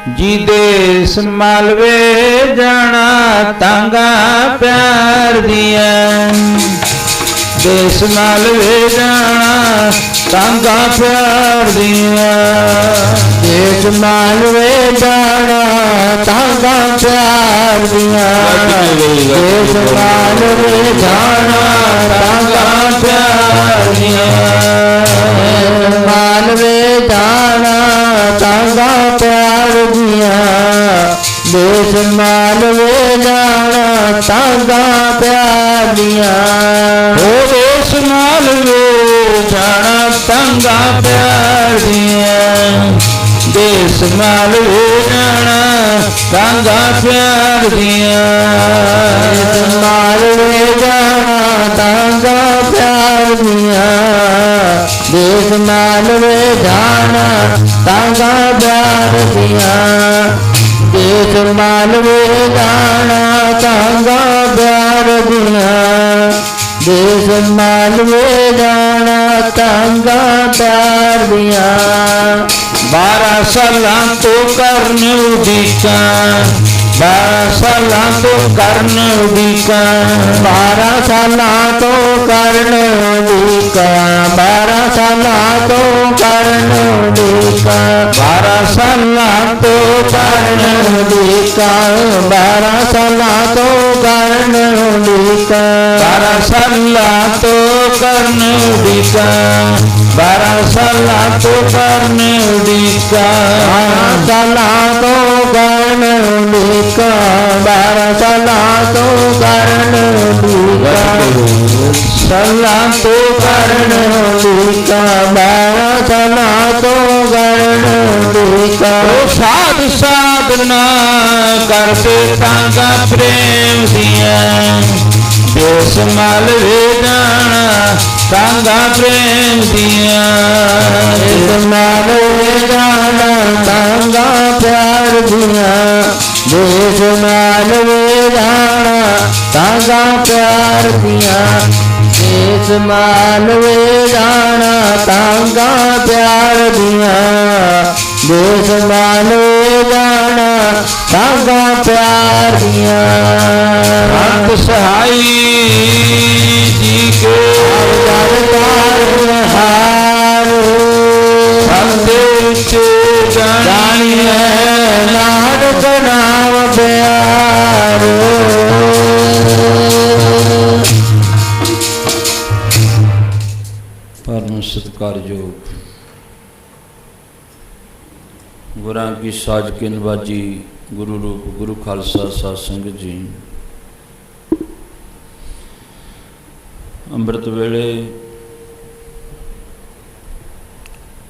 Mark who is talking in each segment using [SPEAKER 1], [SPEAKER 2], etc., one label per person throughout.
[SPEAKER 1] जी देश मालवे जाना तांगा प्यार दिया। देश मालवे जाना तांगा प्यार दिया। देश मालवे जाना तांगा प्यार दिया। देश मालवे जाना तांगा प्यार दिया। मालवे जाना तांगा प्यार दिया। देश मालवे जाना तांगा प्यार दिया। ओ देश मालवे जाना तांगा प्यार दिया। देश मालवे जाना तांगा प्यार दिया। देश मालवे जाना तांगा प्यार दिया। देश मालवे जाना तांगा प्यार दिया। देश मालवे जाना तांगा प्यार दिया। देश मालवे जाना तांगा प्यार दिया। 12 सालां तो करन उड़ीका। 12 सालां तो करन उड़ीका। 12 सालां तो करन उड़ीका। 12 सालां तो करन उड़ीका। 12 सालां तो करन उड़ीका। 12 सालां तो करन उड़ीका। 12 सालां तो करन उड़ीका। 12 सालां तो करन उड़ीका। 12 सालां तो करन उड़ीका। 12 सालां तो करन उड़ीका। सालां तो करन उड़ीका। 12 सालां तो करन उड़ीका। साध साधना करते तांगा प्रेम दिया। देश मालवे जाना तांगा प्रेम दिया। देश मालवे जाना तांगा प्यार दिया। देश मालवे जाना तांगा प्यार दिया। देश मालवे जाना तांगा प्यार दिया। देश मालवे जाना तांगा प्यार दिया। संत सहाई जी के जानिए नानक नाम प्यारो। परम सत्कारयोग गुरां की साज के नवाजी गुरु रूप गुरु खालसा साध संगत जी। ਅੰਮ੍ਰਿਤ ਵੇਲੇ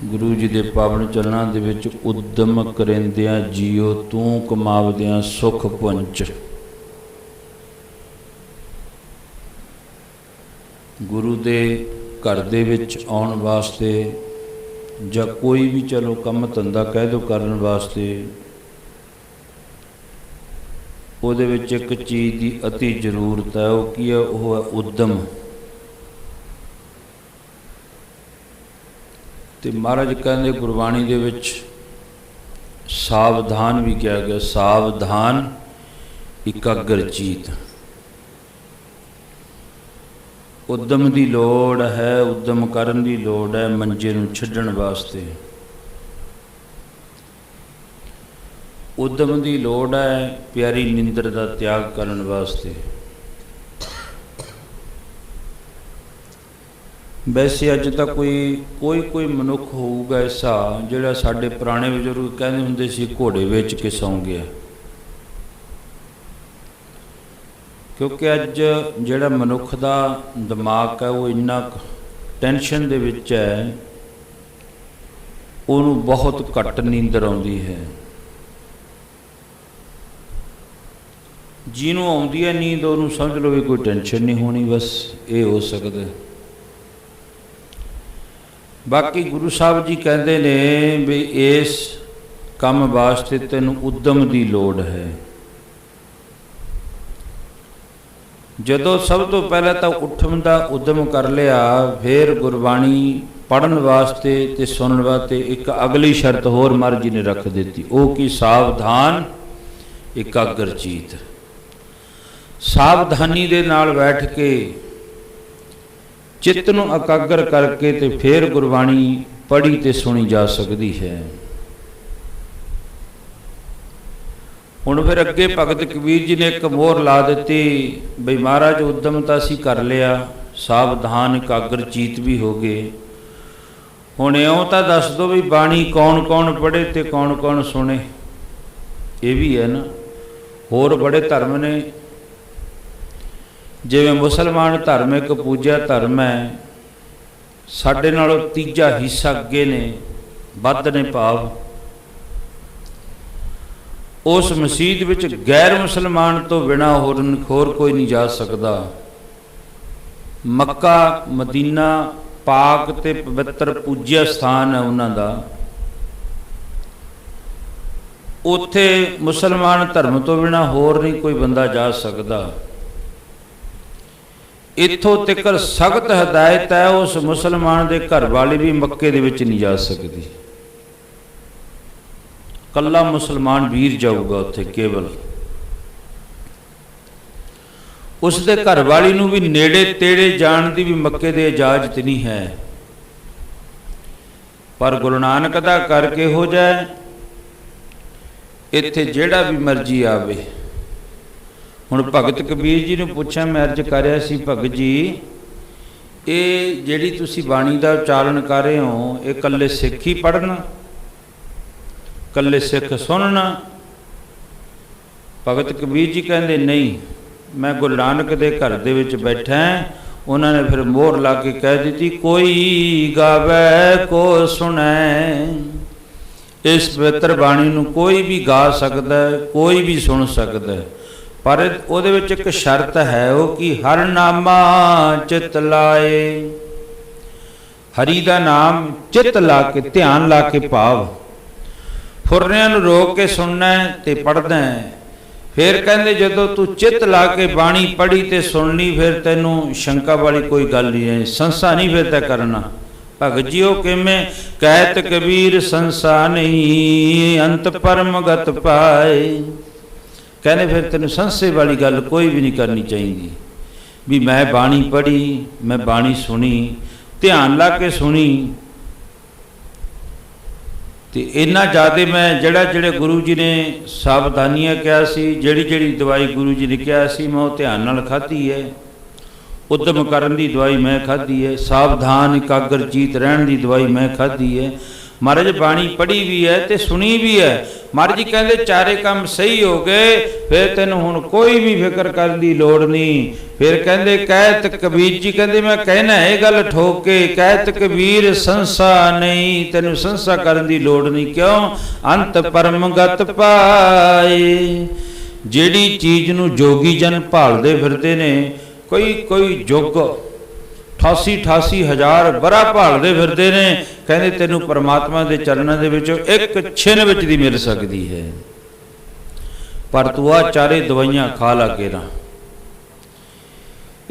[SPEAKER 1] ਗੁਰੂ ਜੀ ਦੇ ਪਾਵਨ ਚਰਨਾਂ ਦੇ ਵਿੱਚ ਉਦਮ ਕਰਿੰਦਿਆਂ ਜੀਓ ਤੂੰ ਕਮਾਵਦਿਆਂ ਸੁਖ ਪੁੰਚ। ਗੁਰੂ ਦੇ ਘਰ ਦੇ ਵਿੱਚ ਆਉਣ ਵਾਸਤੇ ਜਾਂ ਕੋਈ ਵੀ ਚਲੋ ਕੰਮ ਧੰਦਾ ਕਹਿ ਦਿਓ ਕਰਨ ਵਾਸਤੇ ਉਹਦੇ ਵਿੱਚ ਇੱਕ ਚੀਜ਼ ਦੀ ਅਤੀ ਜ਼ਰੂਰਤ ਹੈ। ਉਹ ਕੀ ਹੈ? ਉਹ ਹੈ ਉਦਮ। ਤੇ ਮਹਾਰਾਜ ਕਹਿੰਦੇ ਗੁਰਬਾਣੀ ਦੇ ਵਿੱਚ ਸਾਵਧਾਨ ਵੀ ਕਿਹਾ ਗਿਆ। ਸਾਵਧਾਨ ਇਕਾਗਰ ਚੀਤ। ਉਦਮ ਦੀ ਲੋੜ ਹੈ। ਉਦਮ ਕਰਨ ਦੀ ਲੋੜ ਹੈ ਮੰਜੇ ਨੂੰ ਛੱਡਣ ਵਾਸਤੇ। ਉਦਮ ਦੀ ਲੋੜ ਹੈ ਪਿਆਰੀ ਨਿੰਦਰ ਦਾ ਤਿਆਗ ਕਰਨ ਵਾਸਤੇ। ਵੈਸੇ ਅੱਜ ਤਾਂ ਕੋਈ ਮਨੁੱਖ ਹੋਊਗਾ ਐਸਾ ਜਿਹੜਾ ਸਾਡੇ ਪੁਰਾਣੇ ਬਜ਼ੁਰਗ ਕਹਿੰਦੇ ਹੁੰਦੇ ਸੀ ਘੋੜੇ ਵੇਚ ਕੇ ਸੌਂ ਗਿਆ। ਕਿਉਂਕਿ ਅੱਜ ਜਿਹੜਾ ਮਨੁੱਖ ਦਾ ਦਿਮਾਗ ਹੈ ਉਹ ਇੰਨਾ ਟੈਨਸ਼ਨ ਦੇ ਵਿੱਚ ਹੈ, ਉਹਨੂੰ ਬਹੁਤ ਘੱਟ ਨੀਂਦਰ ਆਉਂਦੀ ਹੈ। ਜਿਹਨੂੰ ਆਉਂਦੀ ਹੈ ਨੀਂਦ ਉਹਨੂੰ ਸਮਝ ਲਓ ਵੀ ਕੋਈ ਟੈਨਸ਼ਨ ਨਹੀਂ ਹੋਣੀ, ਬਸ ਇਹ ਹੋ ਸਕਦਾ। ਬਾਕੀ ਗੁਰੂ ਸਾਹਿਬ ਜੀ ਕਹਿੰਦੇ ਨੇ ਵੀ ਇਸ ਕੰਮ ਵਾਸਤੇ ਤੈਨੂੰ ਉਦਮ ਦੀ ਲੋੜ ਹੈ। ਜਦੋਂ ਸਭ ਤੋਂ ਪਹਿਲਾਂ ਤਾਂ ਉੱਠਣ ਦਾ ਉਦਮ ਕਰ ਲਿਆ, ਫਿਰ ਗੁਰਬਾਣੀ पढ़न वास्ते ते सुनन वास्ते एक अगली शर्त होर महाराज जी ने रख दी, वो कि सावधान एकाग्रचीत। सावधानी दे नाल बैठ के चित्त नूं एकाग्र करके ते फिर गुरबाणी पढ़ी ते सुनी जा सकती है। हुण फिर अगे भगत कबीर जी ने एक मोहर ला दी बई महाराज उद्यम तो असीं कर लिया, सावधान एकाग्रचीत भी हो गए, हुण इउं तां दस दो भी बाणी कौन कौन पढ़े ते कौन कौन सुने। ये भी है ना, होर बड़े धर्म ने, जिवें मुसलमान धर्म एक पूजा धर्म है, साडे नालों तीजा हिस्सा अगे ने, वध ने भाव। उस मसीत विच गैर मुसलमान तो बिना होर कोई नहीं जा सकता। मक्का मदीना पाक ते पवित्र पूज्य स्थान है उन्हां दा, उत्थे मुसलमान धर्म तो बिना होर नहीं कोई बंदा जा सकता। इत्थों तिकर सख्त हदायत है, उस मुसलमान दे घर वाली भी मक्के दे विच नहीं जा सकती, कल्ला मुसलमान वीर जाऊगा उत्थे केवल। उसदे घर वाली नूं भी नेड़े तेड़े जाण दी भी मक्के दे इजाजत नहीं है। पर गुरु नानक दा करके हो जाए, इत्थे जेड़ा भी मर्जी आवे। हुण भगत कबीर जी नूं पुछां, मैं अर्ज करिया सी भगत जी ये जिहड़ी तुसीं बाणी दा उचारण कर रहे हो, ये कल्ले सिख ही पढ़न, कल्ले सिख सुनना? भगत कबीर जी कहंदे नहीं, मैं गुरु नानक दे घर दे विच बैठा है। उन्होंने फिर मोहर ला के कह दी, कोई गावे को सुने। इस पवित्र बाणी नूं कोई भी गा सकता है, कोई भी सुन सकता है, पर उहदे विच एक शर्त है, वो कि हर नामा चित लाए। हरि दा नाम चित ला के, ध्यान ला के भाव, फुरनियां नूं रोक के सुनना है ते पढ़दा है। फिर कहते जदों तू चित ला के बाणी पढ़ी ते सुननी, फिर तेनों शंका वाली कोई गल नहीं है, संसा नहीं फिर तय करना। भगत जी किवें कहत कबीर संसा नहीं, अंत परम गत पाए। कहने फिर तेन संसे वाली गल कोई भी नहीं करनी चाहिए, भी मैं बाणी पढ़ी, मैं बाणी सुनी, ध्यान ला के सुनी, तो इन्ना ज़्यादा मैं जेड़े गुरु जी ने सावधानियां कहा सी, जिहड़ी दवाई गुरु जी ने कहा सी, मैं वो ध्यान नाल खाधी है। उद्यम करन दी दवाई मैं खाधी है, सावधान एकाग्रचीत रहन दी दवाई मैं खाधी है। महाराज बाणी पढ़ी भी है ते सुनी भी है। महाराज जी कहते चारे काम सही हो गए, फिर तेन हुण कोई भी फिक्र करने की लोड़ नहीं। फिर कहते कहत कबीर जी कहते मैं कहना है गल ठोक के, कहत कबीर संसा नहीं, तेन संसा करने की लोड़ नहीं। क्यों? अंत परम गत पाए। जिहड़ी चीज़ नूं जोगी जन भालदे फिरदे ने, कोई जुग 88 हज़ार बरा भालदे फिरदे ने, कहते तेनों परमात्मा के चरणों के विचों एक छिन विच दी मिल सकती है, पर तू आ चारे दवाइयां खा ला के ना।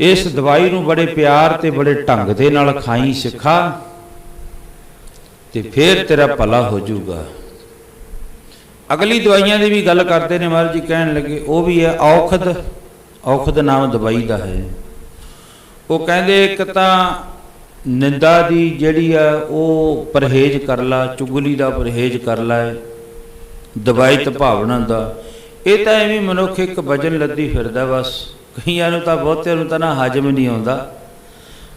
[SPEAKER 1] इस दवाई नूं बड़े प्यार ते बड़े ढंग दे नाल खाई सिखा, ते फिर तेरा भला हो जाऊगा। अगली दवाइयां की भी गल करते हैं महाराज जी, कहन लगे वो भी है औखद। औखद नाम दवाई का है। वो कहते एक तां निंदा दी जिहड़ी है वो परहेज कर ला, चुगली का परहेज कर ला, दवाई भावना का। ये तो एवं मनुख एक वजन लद्दी फिरदा बस। कईयां नूं तां बहुतिआं नूं तां ना हजम नहीं आउंदा,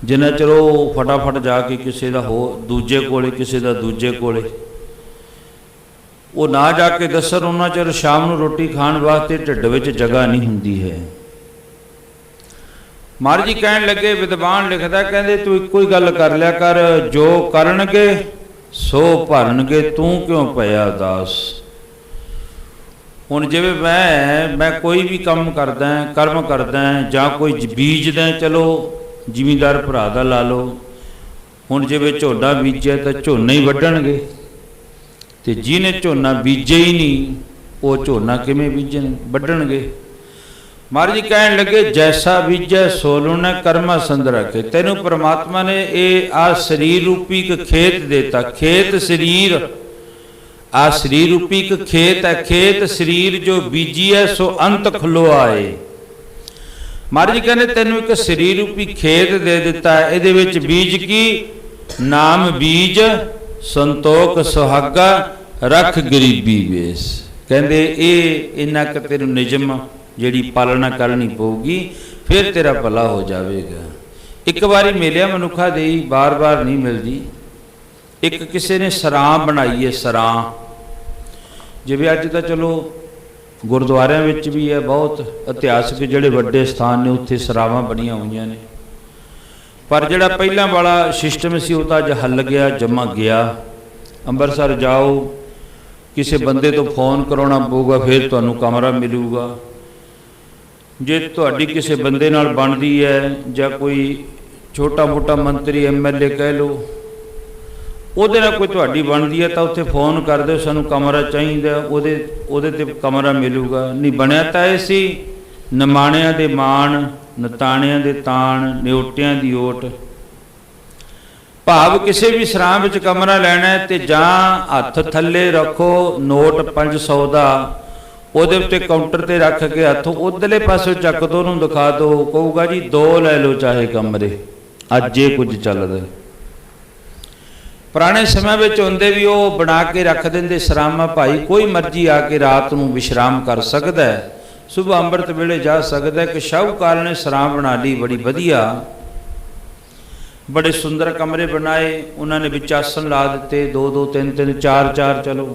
[SPEAKER 1] जिन्ना चलो फटाफट जाके किसी का हो दूजे कोले, किसी का दूजे कोले वो ना जाके दसन, उन्ना चਿਰ शाम ਨੂੰ रोटी खाण वास्ते ढिड विच जगह नहीं हुंदी है। महाराज जी कहन लगे, विद्वान लिखदा कहंदे तू इक्को ही गल कर लिया कर, जो करनगे सो भरनगे, तू क्यों पिया उदास। हुण जिवें मैं कोई भी काम करदा कर्म करदा जां कोई बीजदा, चलो जिमीदार भरा दा ला लो। हुण जिवें झोना बीजिया तो झोना ही वड्डणगे, ते जिहने झोना बीजे ही नहीं वो झोना किवें बीजण वड्डणगे। महाराज जी कहन लगे जैसा बीजै सो लूणै कर्मा संद रखे। तेनू परमात्मा ने ये आ शरीर रूपी एक खेत देता। खेत शरीर, आ शरीर रूपी एक खेत है। खेत शरीर जो बीजी है सो अंत खलो आए। महाराज जी कहने तेनू एक शरीर रूपी खेत दे दिता है। इहदे विच बीज की नाम बीज संतोख सुहागा रख गरीबी वेश। कहते ये इन्ना क तेनू निजम जिहड़ी पालना करनी पऊगी फिर तेरा भला हो जाएगा। एक बारी मिलिया मनुखा देई, बार बार नहीं मिलती। एक किसी ने सरां बनाई है। सरां जिवें अज तो चलो गुरुद्वारियां विच भी है, बहुत इतिहासिक जिहड़े वड्डे स्थान ने उत्थे सरावां बनिया हुई ने, पर जिहड़ा पहलां वाला सिस्टम सी वो तो अज हल गया, जमा गया। अंबरसर जाओ, किसी बंदे तो फोन कराना पऊगा फिर तुहानूं कमरा मिलूगा। जे तुहाडी किसी बंदे नाल बनदी है जां कोई छोटा मोटा मंत्री MLA कह लो, ਉਹਦੇ ਨਾਲ कोई ਤੁਹਾਡੀ ਬਣਦੀ है तो उत्थे फोन कर दो सानू कमरा चाहिए, ਉਹਦੇ ते कमरा मिलूगा। नहीं बनया तो ये सी निमाणिਆਂ ਦੇ ਮਾਣ, ਨਤਾਣਿਆਂ ਦੇ ਤਾਣ, ਨਿਉਟਿਆਂ ਦੀ ਓਟ। भाव किसी भी सरां विच कमरा लैना है तो जां हथ थल्ले रखो नोट 500 का, ਉਹਦੇ ਉੱਤੇ काउंटर ते रख के हथ उधरले पासों चक दो, ਉਹਨੂੰ दिखा दो, कहूगा जी 2 लै लो चाहे कमरे। अज ये कुछ चलदा। पुराने समय में होंदे भी वो बना के रख देंगे सरामा, भाई कोई मर्जी आके रात को विश्राम कर सकता है, सुबह अंमृत वेले जा सकता है। कि शाहूकार ने सरां बना ली बड़ी वधिया, बड़े सुंदर कमरे बनाए। उन्होंने विच आसन ला दिते, 2-2 3-3 4-4 चलो।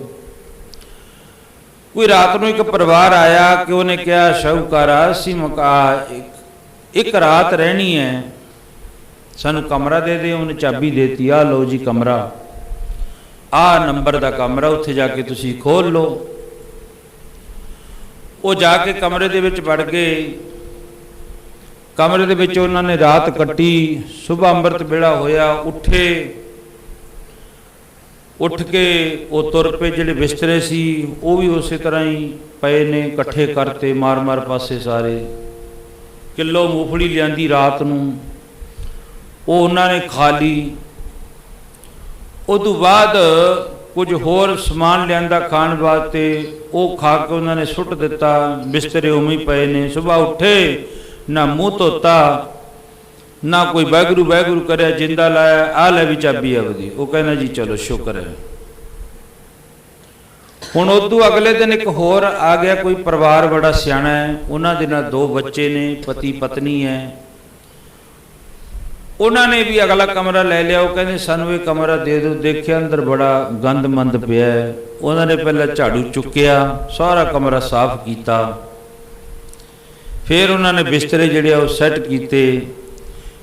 [SPEAKER 1] कोई रात को एक परिवार आया कि उन्हें कहा शाहूकारा असीं एक रात रहनी है, सानू कमरा दे दे। उन्हें चाबी देती, आ लो जी कमरा, आ नंबर का कमरा, उत्थे जाके तुसी खोल लो। वो जाके कमरे दे विच वड़ गए। कमरे दे विच उन्होंने रात कट्टी। सुबह अंमृत वेला होया, उठे, उठ के वो तुर पे, जिहड़े बिस्तरे सी वो भी उस तरह ही पे ने, इकट्ठे करते मार मार पासे सारे। किलो मूंगफली लियांदी रात नूं, वो उन्होंने खा ली। उस तो बाद कुछ होर समान लिया खाण वास्ते, वो खा के उन्होंने सुट दिता। बिस्तरे उवें पे ने। सुबह उठे, ना मुँह धोता, ना कोई वाहगुरू वाहगुरू करे, जिंदा लाया, आ लै भी चाबी आवदी। वो कहना जी चलो शुक्र है। हुण उदू अगले दिन एक होर आ गया, कोई परिवार बड़ा सियाणा है, उन्होंने दे नाल 2 बच्चे ने, पति पत्नी है। उन्होंने भी अगला कमरा ले लिया। वो कहते सानू ये कमरा दे दो। देखिया अंदर बड़ा गंद मंद पिया है। उन्होंने पहले झाड़ू चुकिया, सारा कमरा साफ किया, फिर उन्होंने बिस्तरे जिहड़े वो सैट किए।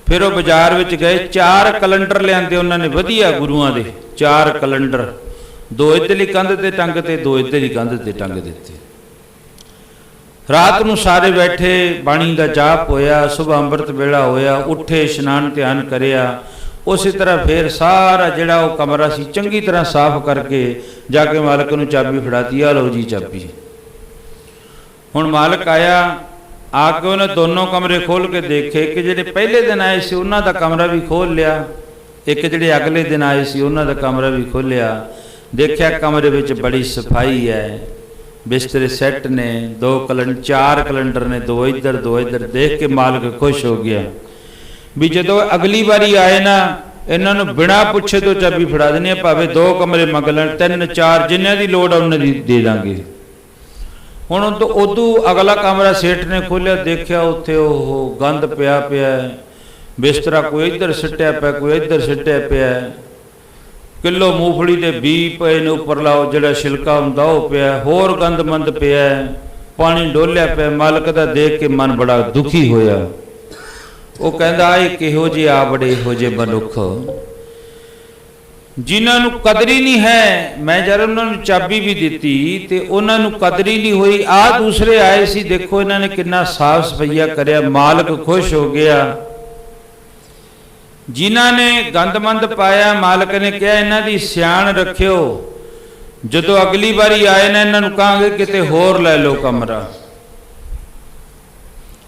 [SPEAKER 1] फिर वो बाजार में गए, 4 कैलेंडर लियाते उन्होंने वधिया गुरुआं दे, 4 कैलेंडर, 2 इधरली कंध ते टंग ते 2 इधरली कंध ते टंग दिते। रात को सारे बैठे, बाणी का जाप होया, सुबह अंमृत वेला होया, उठे, इशनान ध्यान करिया। उस तरह फिर सारा जिहड़ा वो कमरा सी चंगी तरह साफ करके जाके मालक नूं चाबी फड़ाती, आ लो जी चाबी। हुण मालक आया, आके उन्हें दोनों कमरे खोल के देखे कि जिहड़े पहले दिन आए सी उन्हां दा कमरा भी खोल लिया, एक जिहड़े अगले दिन आए सी उन्हां दा कमरा भी खोलिया। देखिया कमरे विच बड़ी सफाई है, बिस्तरे सैट ने, 2 कैलेंडर, 4 कैलेंडर ने, 2 इधर 2 इधर। देख के मालिक खुश हो गया भी जो अगली बारी आए ना, इन्होंने बिना पुछे तो चाबी फड़ा देनी, भावे 2 कमरे मंग लैण, 3-4 जिन्हां दी लोड़ उन्हां दी दे दांगे। हुण तो उदू अगला कमरा सेठ ने खोलिया, देखिया उत्थे ओह गंद पिया पिया, बिस्तरा कोई इधर सिटिया पिया, कोई इधर सिटिया पिया। किलो मूंगफली के बी पे ने उपर लाओ, जिहड़ा छिलका हुंदा ओह पिया, होर गंद मंद पिया, पानी डोलिया पिया। मालक दा देख के मन बड़ा दुखी होया। वो कहंदा ये किहो जे आ बड़े इहो जे मनुख जिन्हां नूं कदर ही नहीं है। मैं जद उन्हां नूं चाबी भी दिती ते उन्हां नूं कदर ही नहीं हुई। आ दूसरे आए सी, देखो इन्हां ने कितना साफ सफाइया करया। मालक खुश हो गया। जिन्हां ने गंदमंद पाया, मालक ने कहा इन्हां दी सियाण रखियो, जदों अगली बारी आए ना इन्हां नूं कहांगे किते होर लै लो कमरा।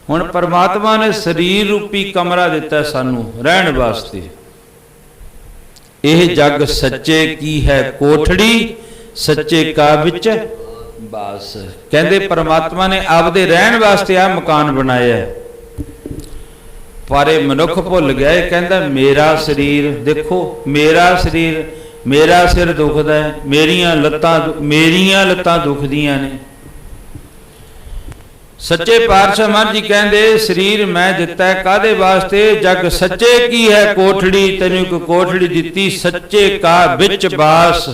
[SPEAKER 1] हुण परमात्मा ने शरीर रूपी कमरा दिता सानू रहण वास्ते। यह जग सच्चे की है कोठड़ी, सच्चे का विच बास। कहते परमात्मा ने आपदे रहण वास्ते आ मकान बनाया, पर मनुख भुल गया। कहता मेरा शरीर देखो, मेरा शरीर, मेरा सिर दुखदा है, मेरियां लत्तां दुखदियां ने। सच्चे पातशाह महाराज जी कहते शरीर मैं दिता है कादे वास्ते? जग सच्चे की है कोठड़ी, तेनू एक कोठड़ी दिती सच्चे का विच बास।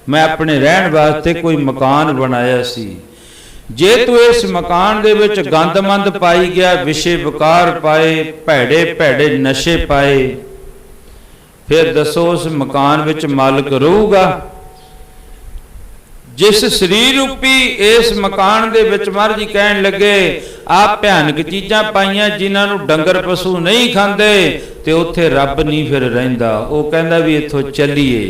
[SPEAKER 1] मैं अपने रहन वास्ते कोई मकान बनाया सी। जे तू इस मकान दे विच गंदमंद पाई गया, विषय विकार पाए, भैड़े भैड़े नशे पाए, फिर दसो उस मकान विच मालिक रहूगा? जिस शरीर रूपी इस मकान दे विच महाराज जी कहन लगे आप भयानक चीज़ां पाइयां जिन्हां नूं डंगर पशु नहीं खांदे, ते उत्थे रब नहीं फिर रहिंदा। वो कहंदा भी इत्थों चलीए।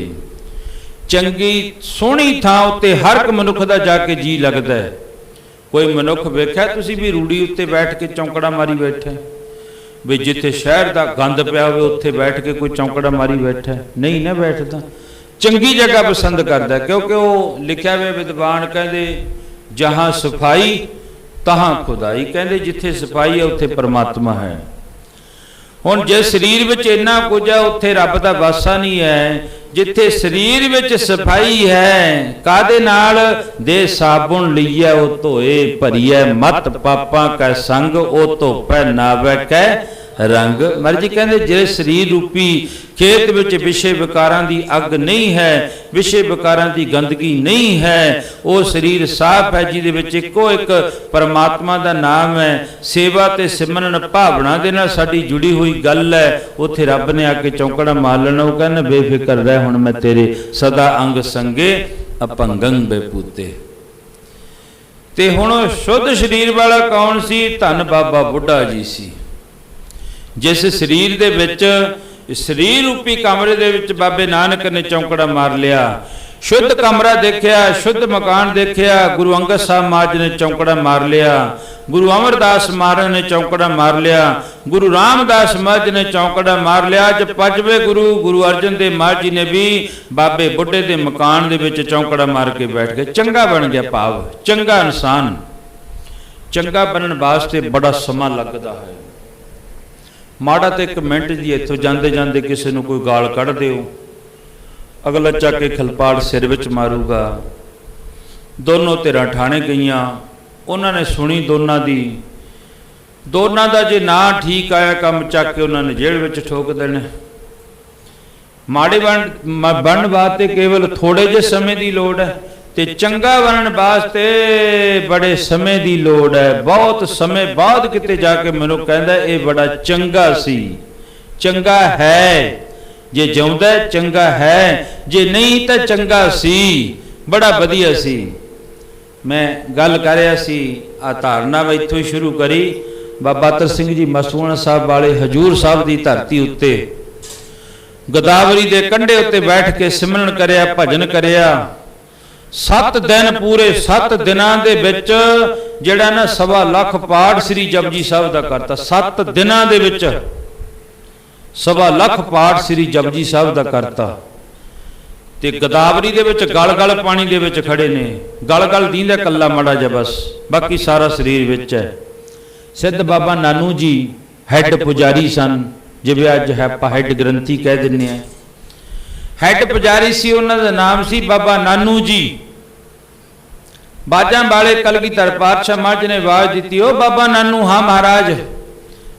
[SPEAKER 1] चंगी सोहनी थां उत्ते हर एक मनुख दा जाके जी लगदा है। कोई मनुख वेख्या तुसीं भी रूड़ी उत्ते बैठ के चौंकड़ा मारी बैठे, भी जिथे शहर दा गंद पिया होवे उत्थे बैठ के कोई चौंकड़ा मारी बैठा? नहीं ना बैठदा। चंगी जगह पसंद करता, क्योंकि वो लिखा हुआ विद्वान कहते जहाँ सफाई तहाँ खुदाई। कहते जिथे सफाई है उत्थे परमात्मा है। हुण जे शरीर विच इन्ना कुछ है उत्थे रब दा वासा नहीं है। जिथे शरीर विच सफाई है कादे नाल? दे साबुन लईए ओ धोए, भरीए मत पापां कै संग, ओ धोपै नावै कै रंग। मर्जी कहते जे शरीर रूपी खेत विच विषय विकारां दी अग नहीं है, विषय विकारां दी गंदगी नहीं है, वो शरीर साफ है जिहदे विच इक्को एक परमात्मा दा नाम है। सेवा ते सिमरन भावना दे नाल साडी जुड़ी हुई गल है। उत्थे रब ने आके चौंकड़ा मार लेना। वो कहना बेफिक्र रह, हुण मैं तेरे सदा अंग संगे अपंगं बेपूते। ते हुण शुद्ध शरीर वाला कौन सी? धन बाबा बुढ़ा जी सी। जिस शरीर दे विच शरीर रूपी कमरे दे विच बाबे नानक ने चौंकड़ा मार लिया। शुद्ध कमरा देखिया, शुद्ध मकान देखिया। गुरु अंगद साहब महाराज ने चौंकड़ा मार लिया, गुरु अमरदास महाराज ने चौंकड़ा मार लिया, गुरु रामदास महाराज ने चौंकड़ा मार लिया। जब पंजवें गुरु गुरु अर्जन देव महाराज जी ने भी बाबे बुढ़े दे मकान दे विच चौंकड़ा मार के बैठ गए। चंगा बन गया, भाव चंगा इंसान। चंगा बनने वास्ते बड़ा समा लगता है। माड़ा तो एक मिनट जी इत्थों जाते जाते किसी को कोई गाल कढ़ दिओ, अगला चक के खलपाड़ सिर विच मारूगा। दोनों धिरां ठाणे गईयां, उन्होंने सुनी दोनों दी, दोनों का जे ना ठीक आया काम चक के उन्होंने जेल विच ठोक देने। माड़े बनने वास्ते केवल थोड़े जे समय की लोड़ है, ते चंगा बनने वास्ते बड़े समय की लोड़ है। बहुत समय बाद किते जाके मैनूं कहंदा ये बड़ा चंगा सी। चंगा है जे जिउंदा चंगा है, जे नहीं तो चंगा सी, बड़ा वधिया सी। मैं गल कर रहा सी आ धारणा मैं इत्थों ही शुरू करी। बाबा अतर सिंह जी मसूआणा साहब वाले हजूर साहब की धरती उत्ते गोदावरी के कंढे उत्ते बैठ के सिमरन करिया, भजन करिया। 7 दिन पूरे 7 दिनां दे विच जिहड़ा ना 1.25 लाख पाठ श्री जपजी साहब दा करता। 7 दिनां दे विच 1.25 लाख पाठ श्री जपजी साहब दा करता। ते गोदावरी दे विच गल गल पानी दे विच खड़े ने, गल गल दींदा कल्ला मड़ा जा बस, बाकी सारा शरीर विच है। सिद्ध बाबा नानू जी हैड पुजारी सन, जिवें अज है हैड ग्रंथी कह दिंदे आ। हैड पुजारी सी, उन्हां दा नाम सी बाबा नानू जी। बाजां वाले कलगीधर पातशाह महाराज ने आवाज दी, ओ बाबा नानू। हाँ महाराज।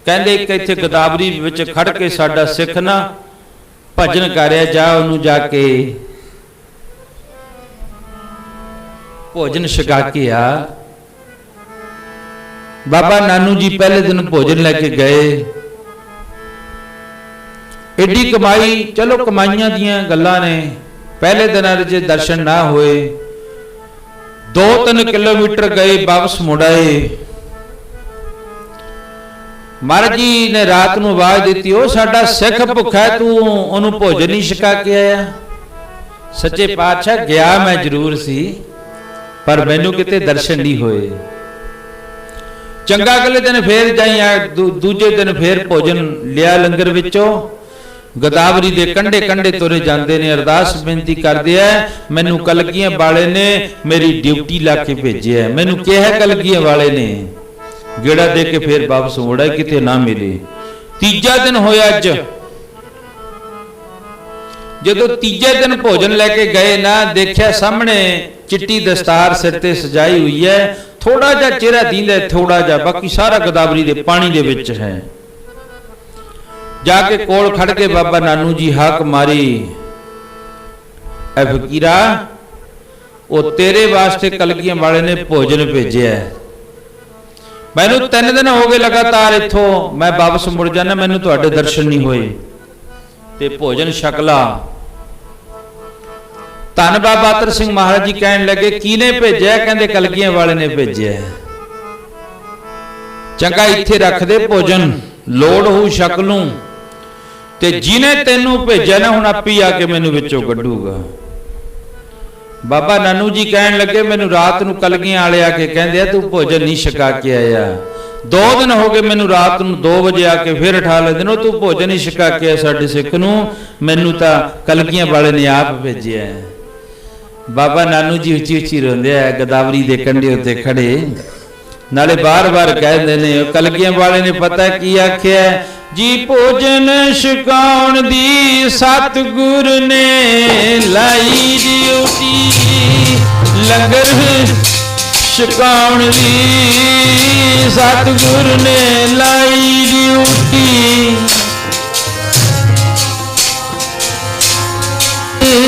[SPEAKER 1] कहंदे एक इत्थे गोदावरी विच खड़ के साडा सिख ना भजन करिया जा, उन्होंने जाके भोजन छका के आ। बाबा नानू जी पहले दिन भोजन लेके गए। एडी कमाई, चलो कमाइयां दियां गल्लां ने। पहले दिन जे दर्शन ना होए, 2-3 किलोमीटर गए, वापस मुड़ आए। महाराज जी ने रात को आवाज दी, ओ साडा सिख भुखा है, तू उन्होंने भोजन नहीं छका के आया। सच्चे पातशाह गया मैं जरूर सी, पर मैनू किते दर्शन नहीं होए। ਚੰਗਾ ਅਗਲੇ ਦਿਨ ਫੇਰ ਜਾਈ ਆ, ਦੂਜੇ ਦਿਨ ਫੇਰ ਭੋਜਨ ਲਿਆ ਲੰਗਰ ਵਿੱਚੋਂ। ਗੋਦਾਵਰੀ ਦੇ ਕੰਢੇ ਕੰਢੇ ਤੁਰੇ ਜਾਂਦੇ ਨੇ, ਅਰਦਾਸ ਬੇਨਤੀ ਕਰਦੇ ਆ, ਮੈਨੂੰ ਕਲਗੀਆਂ ਵਾਲੇ ਨੇ ਮੇਰੀ ਡਿਊਟੀ ਲਾ ਕੇ ਭੇਜਿਆ, ਮੈਨੂੰ ਕਿਹਾ ਕਲਗੀਆਂ ਵਾਲੇ ਨੇ, ਗੇੜਾ ਦੇ ਕੇ ਫੇਰ ਵਾਪਸ ਮੋੜਾ, ਕਿਤੇ ਨਾ ਮਿਲੇ। ਤੀਜਾ ਦਿਨ ਹੋਇਆ ਅੱਜ, ਜਦੋਂ ਤੀਜੇ ਦਿਨ ਭੋਜਨ ਲੈ ਕੇ ਗਏ ਨਾ, ਦੇਖਿਆ ਸਾਹਮਣੇ ਚਿੱਟੀ ਦਸਤਾਰ ਸਿਰ ਤੇ ਸਜਾਈ ਹੋਈ ਹੈ, ਥੋੜਾ ਜਿਹਾ ਚਿਹਰਾ ਦੀਂਦਾ, ਥੋੜਾ ਜਿਹਾ, ਬਾਕੀ ਸਾਰਾ ਗੋਦਾਵਰੀ ਦੇ ਪਾਣੀ ਦੇ ਵਿੱਚ ਹੈ। ਜਾ ਕੇ ਕੋਲ ਖੜ ਕੇ ਬਾਬਾ ਨਾਨੂ ਜੀ ਹਾਕ ਮਾਰੀ, ਐ ਫਕੀਰਾ, ਉਹ ਤੇਰੇ ਵਾਸਤੇ ਕਲਗੀਆਂ ਵਾਲੇ ਨੇ ਭੋਜਨ ਭੇਜਿਆ, ਮੈਨੂੰ 3 ਦਿਨ ਹੋ ਗਏ ਲਗਾਤਾਰ ਇੱਥੋਂ, ਮੈਂ ਵਾਪਸ ਮੁੜ ਜਾਣਾ, ਮੈਨੂੰ ਤੁਹਾਡੇ ਦਰਸ਼ਨ ਨਹੀਂ ਹੋਏ, ਤੇ ਭੋਜਨ ਛਕ ਲਾ। ਧੰਨ ਬਾਬਾ ਅਤਰ ਸਿੰਘ ਮਹਾਰਾਜ ਜੀ ਕਹਿਣ ਲੱਗੇ, ਕਿਹਨੇ ਭੇਜਿਆ? ਕਹਿੰਦੇ ਕਲਗੀਆਂ ਵਾਲੇ ਨੇ ਭੇਜਿਆ। ਚੰਗਾ ਇੱਥੇ ਰੱਖ ਦੇ ਭੋਜਨ, ਲੋੜ ਹੋਊ ਛਕ ਲੂੰ, ਤੇ ਜਿਹਨੇ ਤੈਨੂੰ ਭੇਜਿਆ ਨਾ ਹੁਣ ਆਪੀ ਆ ਕੇ ਮੈਨੂੰ ਵਿੱਚੋਂ ਕੱਢੂਗਾ। ਬਾਬਾ ਨਾਨੂ ਜੀ ਕਹਿਣ ਲੱਗੇ, ਮੈਨੂੰ ਰਾਤ ਨੂੰ ਕਲਗੀਆਂ ਵਾਲੇ ਆ ਕੇ ਕਹਿੰਦੇ ਆ ਤੂੰ ਭੋਜਨ ਨਹੀਂ ਛਕਾ ਕੇ ਆਇਆ, 2 ਦਿਨ ਹੋ ਗਏ ਮੈਨੂੰ ਰਾਤ ਨੂੰ 2 ਵਜੇ ਆ ਕੇ ਫਿਰ ਉਠਾ ਲੈਂਦੇ ਨੇ, ਤੂੰ ਭੋਜਨ ਹੀ ਛਕਾ ਕੇ ਸਾਡੇ ਸਿੱਖ ਨੂੰ, ਮੈਨੂੰ ਤਾਂ ਕਲਗੀਆਂ ਵਾਲੇ ਨੇ ਆਪ ਭੇਜਿਆ। ਬਾਬਾ ਨਾਨੂ ਜੀ ਉੱਚੀ ਉੱਚੀ ਰੋਂਦੇ ਆ, ਗੋਦਾਵਰੀ ਦੇ ਕੰਢੇ ਉੱਤੇ ਖੜੇ, ਨਾਲੇ ਬਾਰ-ਬਾਰ ਕਹਿੰਦੇ ਨੇ, ਕਲਗੀਆਂ ਵਾਲੇ ਨੇ ਪਤਾ ਕੀ ਆਖਿਆ ਜੀ, ਭੋਜਨ ਛਕਾਉਣ ਦੀ ਸਤਿਗੁਰ ਨੇ ਲਾਈ ਡਿਊਟੀ, ਲੰਗਰ ਛਕਾਉਣ ਦੀ ਸਤਿਗੁਰ ਨੇ ਲਾਈ ਡਿਊਟੀ,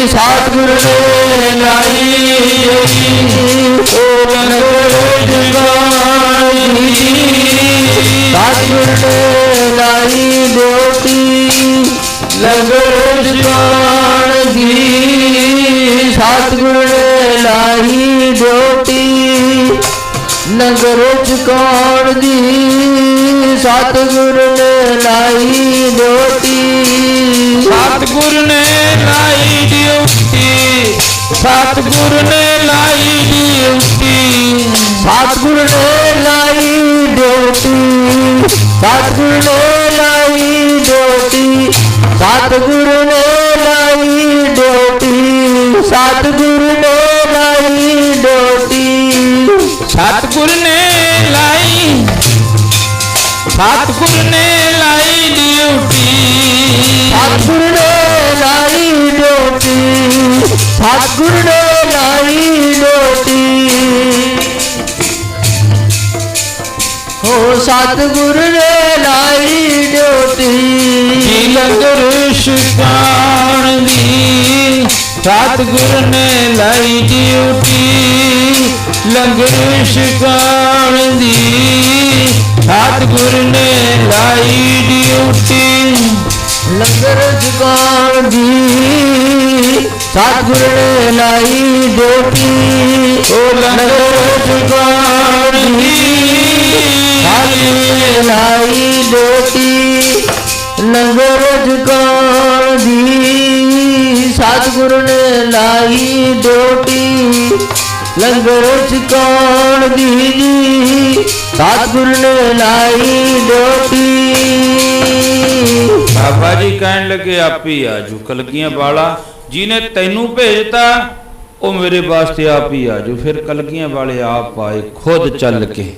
[SPEAKER 1] ਸਤਿਗੁਰ ਨੇ ਲਾਈ ਡਿਊਟੀ, ਉਹ ਲੰਗਰ ਛਕਾਉਣ ਦੀ ਸਤਿਗੁਰ ਨੇ ਲਾਈ ਡਿਊਟੀ, ਲੰਗਰ ਛਕਾਉਣ ਦੀ ਸਤਿਗੁਰ ਨੇ ਲਾਈ ਡਿਊਟੀ, ਲੰਗਰ ਛਕਾਉਣ ਦੀ ਸਤਿਗੁਰ ਨੇ ਲਾਈ ਡਿਊਟੀ, ਸਤਿਗੁਰ ਨੇ ਲਾਈ ਡਿਊਟੀ, ਸਤਿਗੁਰ ਨੇ ਲਾਈ ਡਿਊਟੀ, ਸਤਿਗੁਰ ਨੇ ਲਾਈ ਡਿਊਟੀ, ਸਤਿਗੁਰ ਨੇ ਲਾਈ ਡਿਊਟੀ, ਸਤਿਗੁਰ ਨੇ ਲਾਈ ਡਿਊਟੀ, ਸਤਿਗੁਰ ਨੇ ਲਾਈ ਡਿਊਟੀ, ਸਤਿਗੁਰ ਨੇ ਲਾਈ, ਸਤਿਗੁਰ ਨੇ ਲਾਈ ਡਿਊਟੀ, ਸਤਿਗੁਰ ਨੇ ਲਾਈ ਡਿਊਟੀ, ਸਤਿਗੁਰ ਨੇ ਲਾਈ ਡਿਊਟੀ, ਹੋ ਸਤਿਗੁਰ ਨੇ ਲਾਈ ਡਿਊਟੀ, ਜੀ ਲੰਗਰ ਛਕਾਉਣ ਦੀ ਸਤਿਗੁਰ ਨੇ ਲਾਈ ਡਿਊਟੀ, ਲੰਗਰ ਛਕਾਉਣ ਦੀ ਸਤਿਗੁਰ ਨੇ ਲਾਈ ਡਿਊਟੀ, ਲੰਗਰ ਛਕਾਉਣ ਦੀ ਸਤਿਗੁਰ ਨੇ ਲਾਈ ਡਿਊਟੀ, ਉਹ ਲੰਗਰ ਛਕਾਉਣ ਦੀ ਸਤਿਗੁਰ ਨੇ ਲਾਈ ਡਿਊਟੀ, ਲੰਗਰ ਛਕਾਉਣ ਦੀ ਸਤਿਗੁਰ ਨੇ ਲਾਈ ਡਿਊਟੀ, ਲੰਗਰ ਛਕਾਉਣ ਦੀ ਸਤਿਗੁਰ ਨੇ ਲਾਈ ਡਿਊਟੀ। ਬਾਬਾ ਜੀ ਕਹਿਣ ਲੱਗੇ ਆਪੀ ਆਜੂ, ਕਲਗੀਆਂ ਵਾਲਾ ਜਿਹਨੇ ਤੈਨੂੰ ਭੇਜਤਾ ਉਹ ਮੇਰੇ ਵਾਸਤੇ ਆਪ ਹੀ ਆਜੂ। ਫਿਰ ਕਲਗੀਆਂ ਵਾਲੇ ਆਪ ਆਏ ਖੁਦ ਚੱਲ ਕੇ,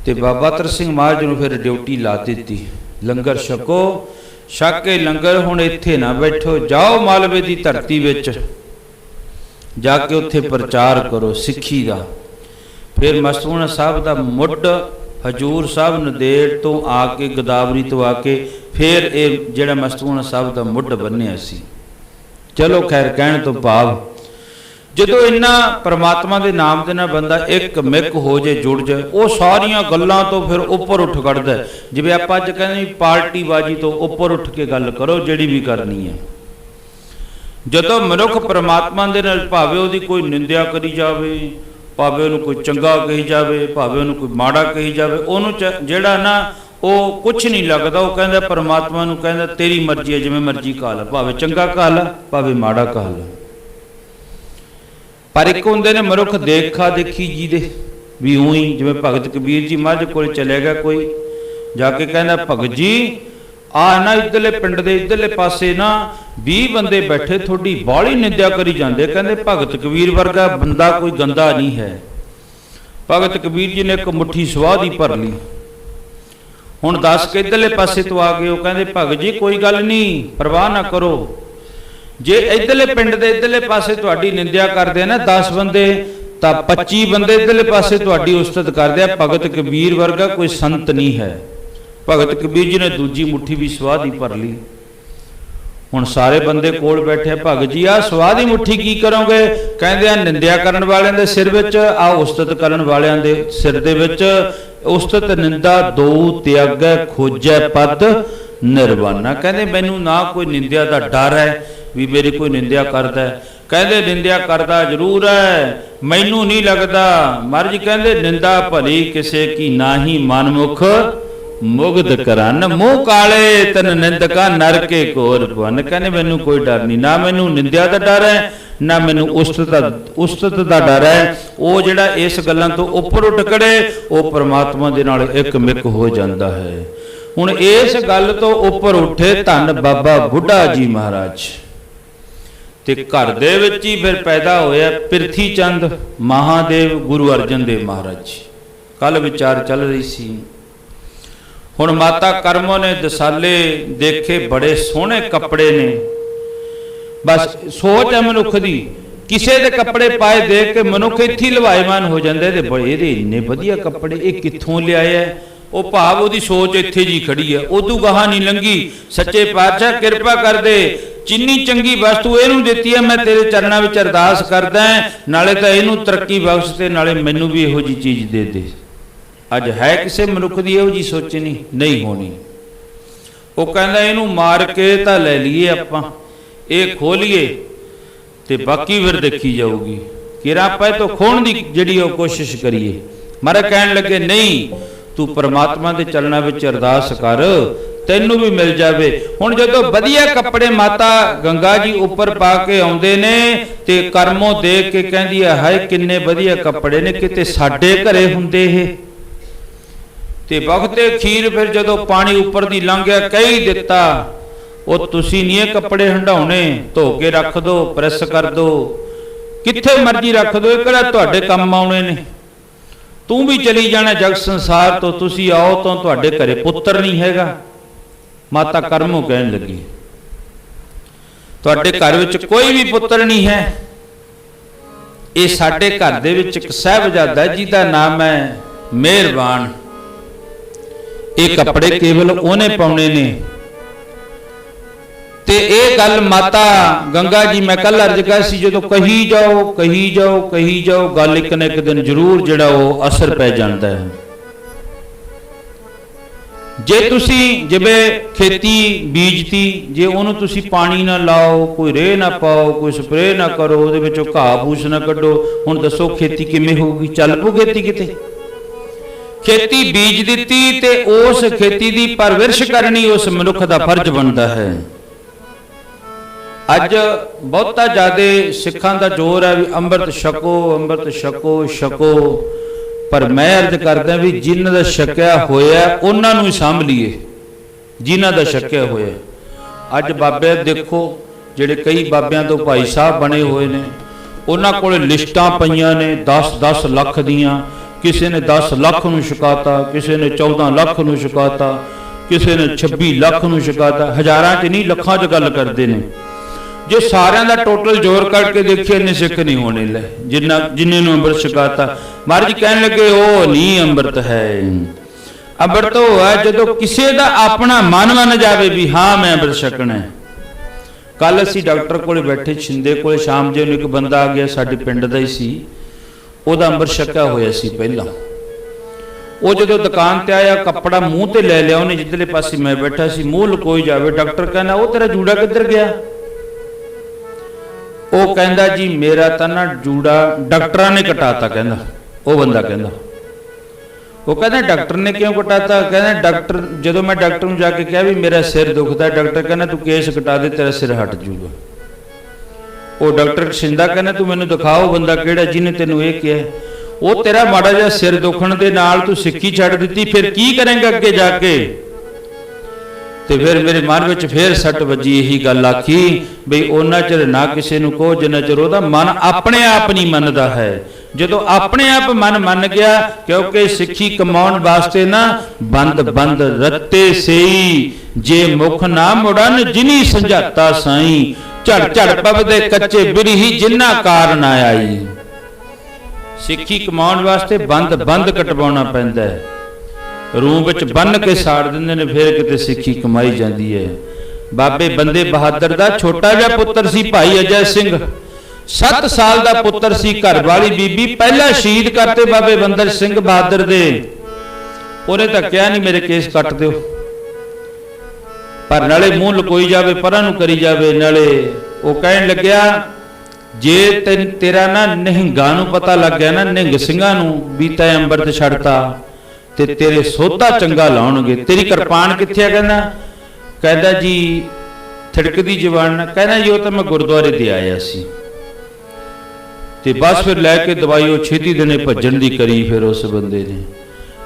[SPEAKER 1] ਤੇ ਬਾਬਾ ਅਤਰ ਸਿੰਘ ਮਹਾਰਾਜ ਨੂੰ ਫਿਰ ਡਿਊਟੀ ਲਾ ਦਿੱਤੀ, ਲੰਗਰ ਛਕੋ, ਛਕ ਕੇ ਲੰਗਰ ਹੁਣ ਇੱਥੇ ਨਾ ਬੈਠੋ, ਜਾਓ ਮਾਲਵੇ ਦੀ ਧਰਤੀ ਵਿੱਚ ਜਾ ਕੇ ਉੱਥੇ ਪ੍ਰਚਾਰ ਕਰੋ ਸਿੱਖੀ ਦਾ। ਫਿਰ ਮਸਤੂਆਣਾ ਸਾਹਿਬ ਦਾ ਮੁੱਢ ਹਜੂਰ ਸਾਹਿਬ ਨੰਦੇੜ ਤੋਂ ਆ ਕੇ, ਗੋਦਾਵਰੀ ਤੋਂ ਆ ਕੇ ਫਿਰ ਇਹ ਜਿਹੜਾ ਮਸਤੂਆਣਾ ਸਾਹਿਬ ਦਾ ਮੁੱਢ ਬੰਨਿਆ ਸੀ। ਚਲੋ ਖੈਰ, ਕਹਿਣ ਤੋਂ ਭਾਵ ਜਦੋਂ ਇੰਨਾ ਪ੍ਰਮਾਤਮਾ ਦੇ ਨਾਮ ਦੇ ਨਾਲ ਬੰਦਾ ਇੱਕ ਮਿਕ ਹੋ ਜੇ, ਜੁੜ ਜਾਏ, ਉਹ ਸਾਰੀਆਂ ਗੱਲਾਂ ਤੋਂ ਫਿਰ ਉੱਪਰ ਉੱਠ ਖੜਦਾ। ਜਿਵੇਂ ਆਪਾਂ ਅੱਜ ਕਹਿੰਦੇ ਪਾਰਟੀ ਬਾਜੀ ਤੋਂ ਉੱਪਰ ਉੱਠ ਕੇ ਗੱਲ ਕਰੋ ਜਿਹੜੀ ਵੀ ਕਰਨੀ ਹੈ। ਜਦੋਂ ਮਨੁੱਖ ਪ੍ਰਮਾਤਮਾ ਦੇ ਨਾਲ, ਭਾਵੇਂ ਉਹਦੀ ਕੋਈ ਨਿੰਦਿਆ ਕਰੀ ਜਾਵੇ, ਭਾਵੇਂ ਉਹਨੂੰ ਕੋਈ ਚੰਗਾ ਕਹੀ ਜਾਵੇ, ਭਾਵੇਂ ਉਹਨੂੰ ਕੋਈ ਮਾੜਾ ਕਹੀ ਜਾਵੇ, ਉਹਨੂੰ ਜਿਹੜਾ ਨਾ ਉਹ ਕੁਛ ਨਹੀਂ ਲੱਗਦਾ। ਉਹ ਕਹਿੰਦਾ ਪ੍ਰਮਾਤਮਾ ਨੂੰ, ਕਹਿੰਦਾ ਤੇਰੀ ਮਰਜ਼ੀ ਹੈ, ਜਿਵੇਂ ਮਰਜ਼ੀ ਕਹਾ ਲਾ, ਭਾਵੇਂ ਚੰਗਾ ਕਹਾ ਲਾ, ਭਾਵੇਂ ਮਾੜਾ ਕਹਾ ਲਾ। ਪਰ ਇੱਕ ਹੁੰਦੇ ਨੇ ਮਨੁੱਖ ਦੇਖਾ ਦੇਖੀ ਜੀ ਦੇ, भी ऊँ ही जिवें भगत कबीर जी मझ कोल चले गया कोई, जाके कहना भगत जी आ ना इधरले पिंड दे इधरले पासे ना 20 बंदे बैठे थोड़ी बाहली निंदा करी जाते, कहते भगत कबीर वर्गा बंदा कोई गंदा नहीं है। भगत कबीर जी ने एक मुट्ठी स्वाह दी भर ली, हुण दस के इधरले पासे तो आ गए। कहते भगत जी कोई गल नहीं, परवाह ना करो, जे इधरले पिंड दे इधरले पासे तुहाडी निंदा करदे ना 10 बंदे तां 25 बंदे इधरले पासे तुहाडी उस्तत करदे आ। भगत कबीर वर्गा कोई संत नहीं है। भगत कबीर जी ने दूजी मुट्ठी भी स्वाह दी भर ली। हुण सारे बंदे कोल बैठे, भगत जी आ स्वाह दी मुट्ठी की करोगे? कहंदे आ निंदा करन वालियां दे सिर विच, आ उस्तत करन वालियां दे सिर दे विच उस्तत निंदा दो त्यागै खोजै पद निर्वाणा। कहंदे मैनू ना कोई निंदा दा डर है भी मेरी कोई निंदा करदा है। कहंदे निंदा करदा जरूर है, मैनू नहीं लगदा। महाराज जी कहंदे निंदा भली किसे की नाही मनमुख मुग्ध करन, मुंह काले तन निंदका नरके कोर भवन। कहने मैनू कोई डर नहीं, ना मैनू निंदा दा डर है ना मैनू उस्तत दा डर है। वो जिहड़ा इस गल्लां तो उपर उठ खड़े वो परमात्मा दे नाल एक मिक हो जांदा है। हुण इस गल तो उपर उठे धन बाबा बुढ़ा जी महाराज, ते घर दे विच ही फिर पैदा होया पिरथी चंद महादेव गुरु अर्जन देव महाराज। कल विचार चल रही सी, हुण माता करमो ने दसाले देखे बड़े सोहने कपड़े ने, बस सोच है मनुख दी किसे दे कपड़े पाए देख के मनुख इत्थे लवाएमान हो जांदे ते बड़े इहदे इन्ने वधिया कपड़े ये कित्थों लिआया है। वो भाव उहदी सोच इत्थे जी खड़ी है, उदू गहा नहीं लंघी। सच्चे पातशाह किरपा कर दे, जिन्नी चंगी वस्तु इहनूं दित्ती है मैं तेरे चरनां विच अरदास करदा है, नाले तां इहनूं तरक्की बख्श ते नाले मैनूं भी इहो जी चीज़ दे दे। अज है किसी मनुख की इहो जी सोचनी नहीं होनी। वो कहंदा इहनूं मार के तां लै लईए आपां, ये खोलीए ते बाकी फिर देखी जाऊगी, किरा आपां तो खोण दी जिहड़ी ओह कोशिश करिए। महाराज कहण लगे नहीं तू परमात्मा दे चरणा विच अरदास कर, तैनूं भी मिल जावे। हुण जदों वधिया कपड़े माता गंगा जी उपर पा के आउंदे ने ते करमों देख के कहंदी है हाय किन्ने वधिया कपड़े ने, किते साडे घरे हुंदे हे। ते वक्ते खीर फिर जदों पानी उपर दी लंघ गया कही दिता, वो तुसी नहीं कपड़े हंडाउणे, धो के रख दो, प्रेस कर दो, किथे मर्जी रख दो, ये किहड़ा तुहाडे काम आउणे ने। तू भी चली जाना जग संसार तो, तुसी आओ तो तुहाडे घरे पुत्र नहीं हैगा। माता करमों कहन लगी तुहाडे घर विच कोई भी पुत्र नहीं है, ये साडे घर दे विच इक साहिबजादा जिहदा नाम है मेहरबान, ये कपड़े केवल ओने पाउणे ने। ते ये गल माता गंगा जी मैं कल अर्ज कर सी, जो कही जाओ कही जाओ कही जाओ, गल एक न एक दिन जरूर जिहड़ा वो असर पै जांदा है। जे तुसी जिवें खेती बीजती, जे उहनूं तुसी पानी ना लाओ, कोई रेह ना पाओ, कोई स्प्रे ना करो, उहदे विचों घाह फूस ना कड्डो, हुण दसो खेती किवें होऊगी? चल पू खेती किते? खेती बीज दिती ते उस खेती दी परवरिश करनी उस मनुख दा फर्ज बनता है। अज बहुता ज्यादा सिखां दा जोर है भी अंमृत छको अंमृत छको छको, पर मैं अर्ज करदा भी जिन्हां दा छकिया होया उन्हां नूं सांभ लीए, जिन्हां दा छकिया होया। अज बाबे देखो जिहड़े कई बाबियां तो भाई साहब बने हुए ने, उन्हां कोले लिस्टां पईयां ने 10-10 लख दियां, किसी ने 10 लाख नूं छकाता, किसी ने 14 लाख नूं छकाता, किसी ने 26 लाख नूं छकाता, हज़ारां च नहीं लखां च गल करदे ने। जो सारे का टोटल जोर करके देखिए इन्ने सिख नहीं होने ले जिन्ना जिन्हें अमृत छकाता। महाराज जी कहने लगे वो नहीं अमृत है, अमृत तो है जो किसी का अपना मन मन जाए भी हाँ मैं अमृत छकना है। कल असी डॉक्टर को बैठे छिंदे को, शाम जे एक बंदा आ गया साडे पिंड दा ही सी, ओहदा अमृत छकिया होया सी पहला। वो जो दुकान ते आया कपड़ा मूँह ते ले लिया उन्हें, जिधरले पासे मैं बैठा सी मूँह लुकोई जावे। डॉक्टर कहना वो तेरा जूड़ा किधर गया? वो कहंदा जी मेरा तां ना जूड़ा डॉक्टर ने कटाता। कहंदा वो बंदा कहंदा, वो कहंदा डॉक्टर ने क्यों कटाता? कहंदा डॉक्टर जदों मैं डॉक्टर नूं जाके कहा भी मेरा सिर दुखदा, डॉक्टर कहना तू केस कटा दे तेरा सिर हट जूगा। वो डॉक्टर छिंदा कहना तू मैनूं दिखाओ बंदा किहड़ा जिन्हें तैनूं ये कहा। ਉਹ ਤੇਰਾ ਮਾੜਾ ਜਿਹਾ ਸਿਰ ਦੁਖਣ ਦੇ ਨਾਲ ਤੂੰ ਸਿੱਖੀ ਛੱਡ ਦਿੱਤੀ, ਫਿਰ ਕੀ ਕਰੇਂਗਾ ਅੱਗੇ ਜਾ ਕੇ। ਤੇ ਫਿਰ ਮੇਰੇ ਮਨ ਵਿੱਚ ਫੇਰ ਸੱਟ ਵੱਜੀ, ਇਹੀ ਗੱਲ ਆਖੀ ਬਈ ਉਹਨਾਂ ਚਿਰ ਨਾ ਕਿਸੇ ਨੂੰ ਕਹੋ ਜਿੰਨਾ ਚਿਰ ਉਹਦਾ ਮਨ ਆਪਣੇ ਆਪ ਨਹੀਂ ਮੰਨਦਾ ਹੈ। ਜਦੋਂ ਆਪਣੇ ਆਪ ਮਨ ਮੰਨ ਗਿਆ, ਕਿਉਂਕਿ ਸਿੱਖੀ ਕਮਾਉਣ ਵਾਸਤੇ ਨਾ ਬੰਦ ਬੰਦ ਰੱਤੇ ਸਈ, ਜੇ ਮੁਖ ਨਾ ਮੁੜਨ ਜਿਨੀ ਸਮਝਾਤਾ ਸਾਈ, ਝੜ ਝੜ ਪਵਦੇ ਕੱਚੇ ਬਿਰਹੀ ਜਿੰਨਾ ਕਾਰਨ ਆਈ। ਸਿੱਖੀ ਕਮਾਉਣ ਵਾਸਤੇ ਬੰਦ ਬੰਦ ਕਟਵਾਉਣਾ ਪੈਂਦਾ ਹੈ, ਰੂਮ ਵਿੱਚ ਬੰਨ ਕੇ ਸਾੜ ਦਿੰਦੇ ਨੇ, ਫਿਰ ਕਿਤੇ ਸਿੱਖੀ ਕਮਾਈ ਜਾਂਦੀ ਹੈ। ਬਾਬੇ ਬੰਦੇ ਬਹਾਦਰ ਦਾ ਛੋਟਾ ਜਿਹਾ ਪੁੱਤਰ ਸੀ ਭਾਈ ਅਜੈ ਸਿੰਘ, 7 ਸਾਲ ਦਾ ਪੁੱਤਰ ਸੀ। ਘਰ ਵਾਲੀ ਬੀਬੀ ਪਹਿਲਾਂ ਸ਼ਹੀਦ ਕਰਤੇ ਬਾਬੇ ਬੰਦਰ ਸਿੰਘ ਬਹਾਦਰ ਦੇ। ਉਹਨੇ ਤਾਂ ਕਿਹਾ ਨਹੀਂ ਮੇਰੇ ਕੇਸ ਕੱਟ ਦਿਓ, ਪਰ ਨਾਲੇ ਮੂੰਹ ਲਕੋਈ ਜਾਵੇ, ਪਰਾਂ ਨੂੰ ਕਰੀ ਜਾਵੇ, ਨਾਲੇ ਉਹ ਕਹਿਣ ਲੱਗਿਆ ਜੇ ਤੇਰਾ ਨਾ ਨਿਹੰਗਾਂ ਨੂੰ ਪਤਾ ਲੱਗ ਗਿਆ ਨਾ, ਨਿਹੰਗ ਸਿੰਘਾਂ ਨੂੰ ਵੀ ਤੈਂ ਅੰਮ੍ਰਿਤ ਛੱਡਤਾ ਤੇ ਤੇਰੇ ਸੋਧਾ ਚੰਗਾ ਲਾਉਣਗੇ। ਤੇਰੀ ਕਿਰਪਾਨ ਕਿੱਥੇ ਆ? ਕਹਿੰਦਾ ਜੀ ਥੜਕਦੀ ਜ਼ਬਾਨ। ਕਹਿੰਦਾ ਜੀ ਉਹ ਤਾਂ ਮੈਂ ਗੁਰਦੁਆਰੇ ਦੇ ਆਇਆ ਸੀ। ਤੇ ਬਸ ਫਿਰ ਲੈ ਕੇ ਦਵਾਈ ਉਹ ਛੇਤੀ ਦਿਨੇ ਭੱਜਣ ਦੀ ਕਰੀ ਫਿਰ ਉਸ ਬੰਦੇ ਨੇ।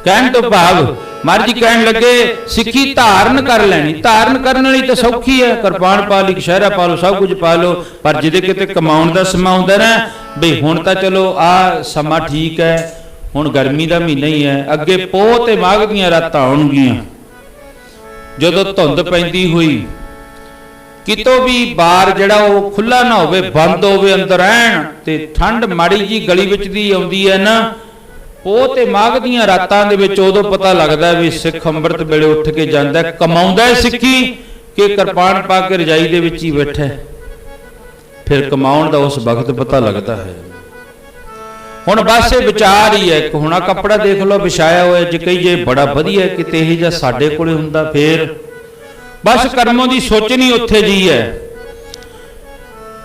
[SPEAKER 1] ਕਹਿਣ ਤੋਂ ਭਾਵ ਮਹਾਰਾਜ ਜੀ ਕਹਿਣ ਲੱਗੇ ਸਿੱਖੀ ਧਾਰਨ ਕਰ ਲੈਣੀ, ਧਾਰਨ ਕਰਨ ਵਾਲੀ ਤਾਂ ਸੌਖੀ ਹੈ, ਕਿਰਪਾਨ ਪਾ ਲਈ, ਕਛਹਿਰਾ ਪਾ ਲਓ, ਸਭ ਕੁਝ ਪਾ ਲਓ, ਪਰ ਜਿਹਦੇ ਕਿਤੇ ਕਮਾਉਣ ਦਾ ਸਮਾਂ ਹੁੰਦਾ ਨਾ ਬਈ ਹੁਣ ਤਾਂ ਚਲੋ ਆ ਸਮਾਂ ਠੀਕ ਹੈ, ਹੁਣ ਗਰਮੀ ਦਾ ਮਹੀਨਾ ਹੀ ਹੈ, ਅੱਗੇ ਪੋਹ ਤੇ ਮਾਘ ਦੀਆਂ ਰਾਤਾਂ ਆਉਣਗੀਆਂ, ਜਦੋਂ ਧੁੰਦ ਪੈਂਦੀ ਹੋਈ, ਕਿਤੋਂ ਵੀ ਬਾਰ ਜਿਹੜਾ ਉਹ ਖੁੱਲਾ ਨਾ ਹੋਵੇ, ਬੰਦ ਹੋਵੇ, ਅੰਦਰ ਰਹਿਣ ਤੇ ਠੰਡ ਮਾੜੀ ਜੀ ਗਲੀ ਵਿੱਚ ਦੀ ਆਉਂਦੀ ਹੈ ਨਾ, ਪੋਹ ਤੇ ਮਾਘ ਦੀਆਂ ਰਾਤਾਂ ਦੇ ਵਿੱਚ ਉਦੋਂ ਪਤਾ ਲੱਗਦਾ ਵੀ ਸਿੱਖ ਅੰਮ੍ਰਿਤ ਵੇਲੇ ਉੱਠ ਕੇ ਜਾਂਦਾ, ਕਮਾਉਂਦਾ ਸਿੱਖੀ ਕਿ ਕਿਰਪਾਨ ਪਾ ਕੇ ਰਜਾਈ ਦੇ ਵਿੱਚ ਹੀ ਬੈਠਾ। ਫਿਰ ਕਮਾਉਣ ਦਾ ਉਸ ਵਕਤ ਪਤਾ ਲੱਗਦਾ ਹੈ। ਹੁਣ ਬਸ ਇਹ ਵਿਚਾਰ ਹੀ ਹੈ, ਇੱਕ ਹੁਣ ਕੱਪੜਾ ਦੇਖ ਲਓ ਵਿਛਾਇਆ ਹੋਇਆ, ਜੇ ਕਹੀਏ ਬੜਾ ਵਧੀਆ ਕਿਤੇ ਇਹ ਜਿਹਾ ਸਾਡੇ ਕੋਲੇ ਹੁੰਦਾ, ਫੇਰ ਬਸ ਕਰਮੋਂ ਦੀ ਸੋਚਣੀ ਉੱਥੇ ਜੀ ਹੈ।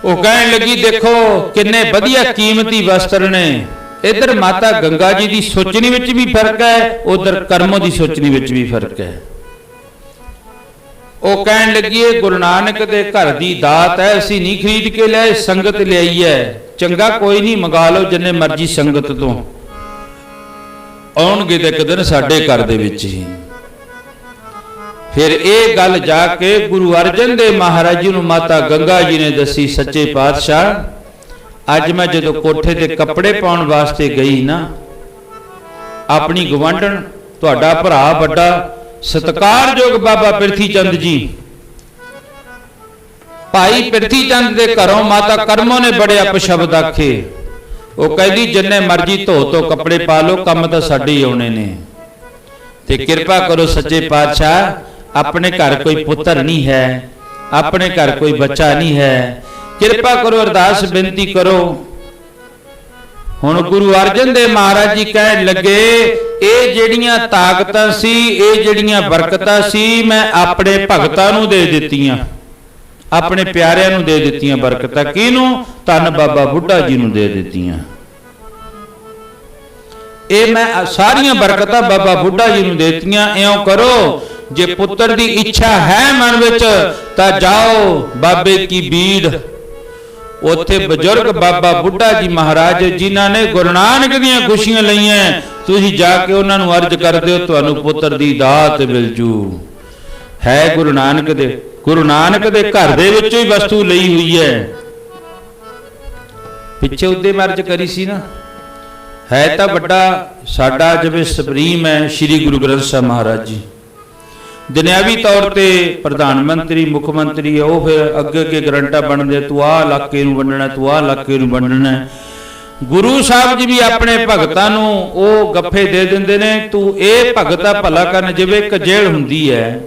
[SPEAKER 1] ਉਹ ਕਹਿਣ ਲੱਗੀ ਦੇਖੋ ਕਿੰਨੇ ਵਧੀਆ ਕੀਮਤੀ ਵਸਤਰ ਨੇ, ਇਧਰ ਮਾਤਾ ਗੰਗਾ ਜੀ ਦੀ ਸੋਚਣੀ ਵਿੱਚ ਵੀ ਫਰਕ ਹੈ, ਉਧਰ ਕਰਮੋਂ ਦੀ ਸੋਚਣੀ ਵਿੱਚ ਵੀ ਫਰਕ ਹੈ। ਉਹ ਕਹਿਣ ਲੱਗੀ ਇਹ ਗੁਰੂ ਨਾਨਕ ਦੇ ਘਰ ਦੀ ਦਾਤ ਹੈ, ਅਸੀਂ ਨਹੀਂ ਖਰੀਦ ਕੇ ਲਿਆਏ, ਸੰਗਤ ਲਿਆਈ ਹੈ, ਚੰਗਾ ਕੋਈ ਨਹੀਂ ਮੰਗਾ ਲਓ ਜਿੰਨੇ ਮਰਜ਼ੀ ਸੰਗਤ ਤੋਂ, ਆਉਣਗੇ ਤੇ ਇੱਕ ਦਿਨ ਸਾਡੇ ਘਰ ਦੇ ਵਿੱਚ ਹੀ। ਫਿਰ ਇਹ ਗੱਲ ਜਾ ਕੇ ਗੁਰੂ ਅਰਜਨ ਦੇਵ ਮਹਾਰਾਜ ਜੀ ਨੂੰ ਮਾਤਾ ਗੰਗਾ ਜੀ ਨੇ ਦੱਸੀ, ਸੱਚੇ ਪਾਤਸ਼ਾਹ ਅੱਜ ਮੈਂ ਜਦੋਂ ਕੋਠੇ ਤੇ ਕੱਪੜੇ ਪਾਉਣ ਵਾਸਤੇ ਗਈ ਨਾ, ਆਪਣੀ ਗਵਾਂਢਣ ਤੁਹਾਡਾ ਭਰਾ ਵੱਡਾ ਸਤਿਕਾਰਯੋਗ ਬਾਬਾ ਪ੍ਰਿਥੀ ਚੰਦ ਜੀ, ਭਾਈ ਪ੍ਰਿਥੀ ਚੰਦ ਦੇ ਘਰੋਂ ਮਾਤਾ ਕਰਮੋਂ ਨੇ ਬੜੇ ਅਪਸ਼ਬਦ ਆਖੇ। ਉਹ ਕਹਿੰਦੀ ਜਿੰਨੇ ਮਰਜ਼ੀ ਧੋ ਕੱਪੜੇ ਪਾ ਲਓ, ਕੰਮ ਤਾਂ ਸਾਡੇ ਹੀ ਆਉਣੇ ਨੇ, ਤੇ ਕਿਰਪਾ ਕਰੋ ਸੱਚੇ ਪਾਤਸ਼ਾਹ ਆਪਣੇ ਘਰ ਕੋਈ ਪੁੱਤਰ ਨਹੀਂ ਹੈ, ਆਪਣੇ ਘਰ ਕੋਈ ਬੱਚਾ ਨਹੀਂ ਹੈ, ਕਿਰਪਾ ਕਰੋ ਅਰਦਾਸ ਬੇਨਤੀ ਕਰੋ। ਹੁਣ ਗੁਰੂ ਅਰਜਨ ਦੇਵ ਮਹਾਰਾਜ ਜੀ ਕਹਿਣ ਲੱਗੇ ਇਹ ਜਿਹੜੀਆਂ ਤਾਕਤਾਂ ਸੀ, ਇਹ ਜਿਹੜੀਆਂ ਬਰਕਤਾਂ ਸੀ, ਮੈਂ ਆਪਣੇ ਭਗਤਾਂ ਨੂੰ ਦੇ ਦਿੱਤੀਆਂ, ਆਪਣੇ ਪਿਆਰਿਆਂ ਨੂੰ ਦੇ ਦਿੱਤੀਆਂ ਬਰਕਤਾਂ। ਕਿਹਨੂੰ? ਧੰਨ ਬਾਬਾ ਬੁੱਢਾ ਜੀ ਨੂੰ ਦੇ ਦਿੱਤੀਆਂ। ਇਹ ਮੈਂ ਸਾਰੀਆਂ ਬਰਕਤਾਂ ਬਾਬਾ ਬੁੱਢਾ ਜੀ ਨੂੰ ਦੇ ਦਿੱਤੀਆਂ। ਇਉਂ ਕਰੋ ਜੇ ਪੁੱਤਰ ਦੀ ਇੱਛਾ ਹੈ ਮਨ ਵਿੱਚ ਤਾਂ ਜਾਓ ਬਾਬੇ ਕੀ ਬੀੜ, ਉੱਥੇ ਬਜ਼ੁਰਗ ਬਾਬਾ ਬੁੱਢਾ ਜੀ ਮਹਾਰਾਜ ਜਿਨ੍ਹਾਂ ਨੇ ਗੁਰੂ ਨਾਨਕ ਦੀਆਂ ਖੁਸ਼ੀਆਂ ਲਈਆਂ, ਤੁਸੀਂ ਜਾ ਕੇ ਉਹਨਾਂ ਨੂੰ ਅਰਜ਼ ਕਰ ਦਿਓ ਤੁਹਾਨੂੰ ਪੁੱਤਰ ਦੀ ਦਾਤ ਮਿਲ ਜੂ। ਹੈ ਗੁਰੂ ਨਾਨਕ ਦੇ ਘਰ ਦੇ ਵਿੱਚੋਂ ਹੀ ਵਸਤੂ ਲਈ ਹੋਈ ਹੈ। ਪਿੱਛੇ ਉਹਦੇ ਅਰਜ਼ ਕਰੀ ਸੀ ਨਾ, ਹੈ ਤਾਂ ਵੱਡਾ ਸਾਡਾ ਜਿਵੇਂ ਸੁਪਰੀਮ ਹੈ ਸ੍ਰੀ ਗੁਰੂ ਗ੍ਰੰਥ ਸਾਹਿਬ ਮਹਾਰਾਜ ਜੀ, ਦੁਨਿਆਵੀ ਤੌਰ ਤੇ ਪ੍ਰਧਾਨ ਮੰਤਰੀ ਮੁੱਖ ਮੰਤਰੀ ਹੈ, ਉਹ ਫਿਰ ਅੱਗੇ ਅੱਗੇ ਗਰੰਟਾ ਬਣਦੇ, ਤੂੰ ਆਹ ਇਲਾਕੇ ਨੂੰ ਵੰਡਣਾ, ਤੂੰ ਆਹ ਇਲਾਕੇ ਨੂੰ ਵੰਡਣਾ। ਗੁਰੂ ਸਾਹਿਬ ਜੀ ਵੀ ਆਪਣੇ ਭਗਤਾਂ ਨੂੰ ਉਹ ਗੱਫੇ ਦੇ ਦਿੰਦੇ ਨੇ, ਤੂੰ ਇਹ ਭਗਤਾ ਭਲਾ ਕਰਨ। ਜਿਵੇਂ ਇੱਕ ਜੇਲ੍ਹ ਹੁੰਦੀ ਹੈ,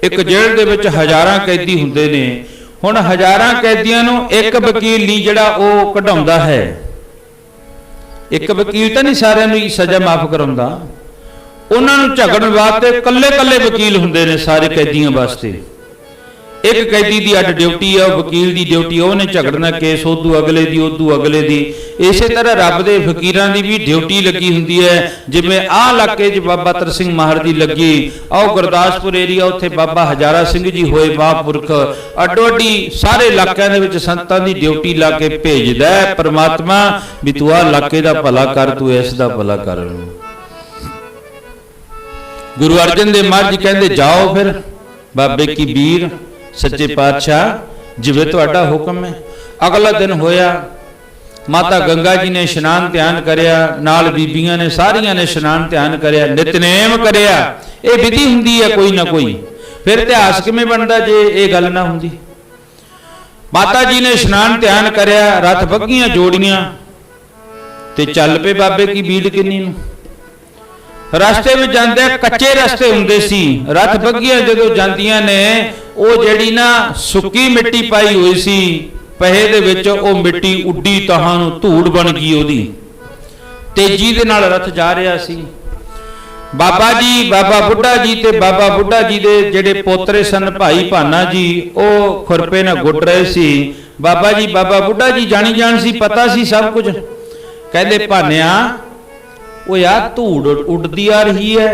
[SPEAKER 1] ਇੱਕ ਜੇਲ੍ਹ ਦੇ ਵਿੱਚ ਹਜ਼ਾਰਾਂ ਕੈਦੀ ਹੁੰਦੇ ਨੇ, ਹੁਣ ਹਜ਼ਾਰਾਂ ਕੈਦੀਆਂ ਨੂੰ ਇੱਕ ਵਕੀਲ ਨਹੀਂ ਜਿਹੜਾ ਉਹ ਕਢਾਉਂਦਾ ਹੈ, ਇੱਕ ਵਕੀਲ ਤਾਂ ਨਹੀਂ ਸਾਰਿਆਂ ਨੂੰ ਸਜ਼ਾ ਮਾਫ ਕਰਾਉਂਦਾ, ਉਹਨਾਂ ਨੂੰ ਝਗੜਨ ਵਾਸਤੇ ਕੱਲੇ ਕੱਲੇ ਵਕੀਲ ਹੁੰਦੇ ਨੇ ਸਾਰੇ ਕੈਦੀਆਂ ਵਾਸਤੇ। एक कैदी की अड ड्यूटी है, वकील की ड्यूटी उन्हें झगड़ना केस उदू अगले की उदू अगले की। इस तरह रब के फकीरां की भी ड्यूटी लगी हुंदी है। जिवें आ इलाके बाबा तर सिंह माहर की लगी, आओ गुरदासपुर एरिया उत्थे बाबा हजारा सिंह जी होए महापुरख, अड्डो अड्डी सारे इलाकों के संतां की ड्यूटी ला के भेजदा है परमात्मा भी तू आ इलाके का भला कर, तू इस दा भला कर। गुरु अर्जन देव महाराज जी कहते जाओ फिर बाबे की बीर सच्चे पातशाह जिवें तुहाडा हुक्म है। अगला दिन होया, माता गंगा जी ने इशनान ध्यान करया, नाल बीबियां ने सारियां ने इशनान ध्यान करया, नितनेम करया। ये विधि हुंदी है कोई ना कोई, फिर इतिहास किवें बनदा जे ये गल ना हुंदी। माता जी ने इशनान ध्यान करया, रथ बग्गियां जोड़ियां ते चल पे बाबे की बीड़ किन्नी नूं। रास्ते में जाते कच्चे रास्ते हुंदे सी, रथ बग्गियां जदों जांदियां ने वो जिहड़ी ना सुक्की मिट्टी पाई हुई सी पहे दे विच, वो मिट्टी उड्डी ताहां नूं धूड़ बन गई, ओदी तेजी दे नाल रथ जा रहा सी। बाबा जी, बाबा बुढ़ा जी ते बाबा बुढ़ा जी दे जिहड़े पोतरे सन भाई भाना जी, वो खुरपे नाल गुट रहे सी। बाबा जी, बाबा बुढ़ा जी जानी जान सी, पता सी सब कुछ। कहंदे भानिया वो यार धूड़ उड़ती आ रही है।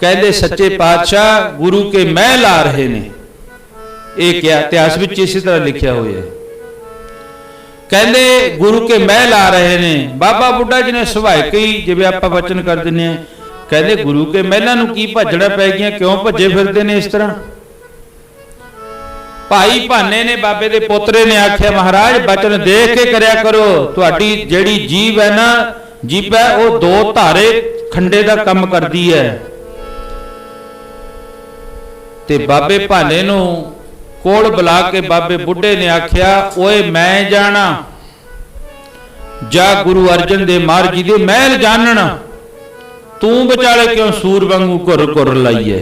[SPEAKER 1] कहते सच्चे पातशाह गुरु के महल आ रहे ने, ये क्या इतिहास में इसी तरह लिखा हुआ है। कहते गुरु के महल आ रहे ने। बाबा बुढ़ा जी ने सुभाविक ही जिवें आपां वचन कर दिंदे हैं, कहते गुरु के महलों नूं की भजड़ा पै गया, क्यों भजे फिरदे ने इस तरह। भाई भाने ने बाबे दे पोतरे ने आख्या महाराज वचन देख के करया करो, तुहाडी जिहड़ी जीभ है ना, जीभ है वो दो धारे खंडे का काम करती है। ते बाबे भाने नूं कोल बुला के बाबे बुढ़े ने आख्या ओए मैं जाना, जा गुरु अर्जन देव महाराज जी दे महल जानन, तू विचाले क्यों सूर वांगू घुर घुर लाई है।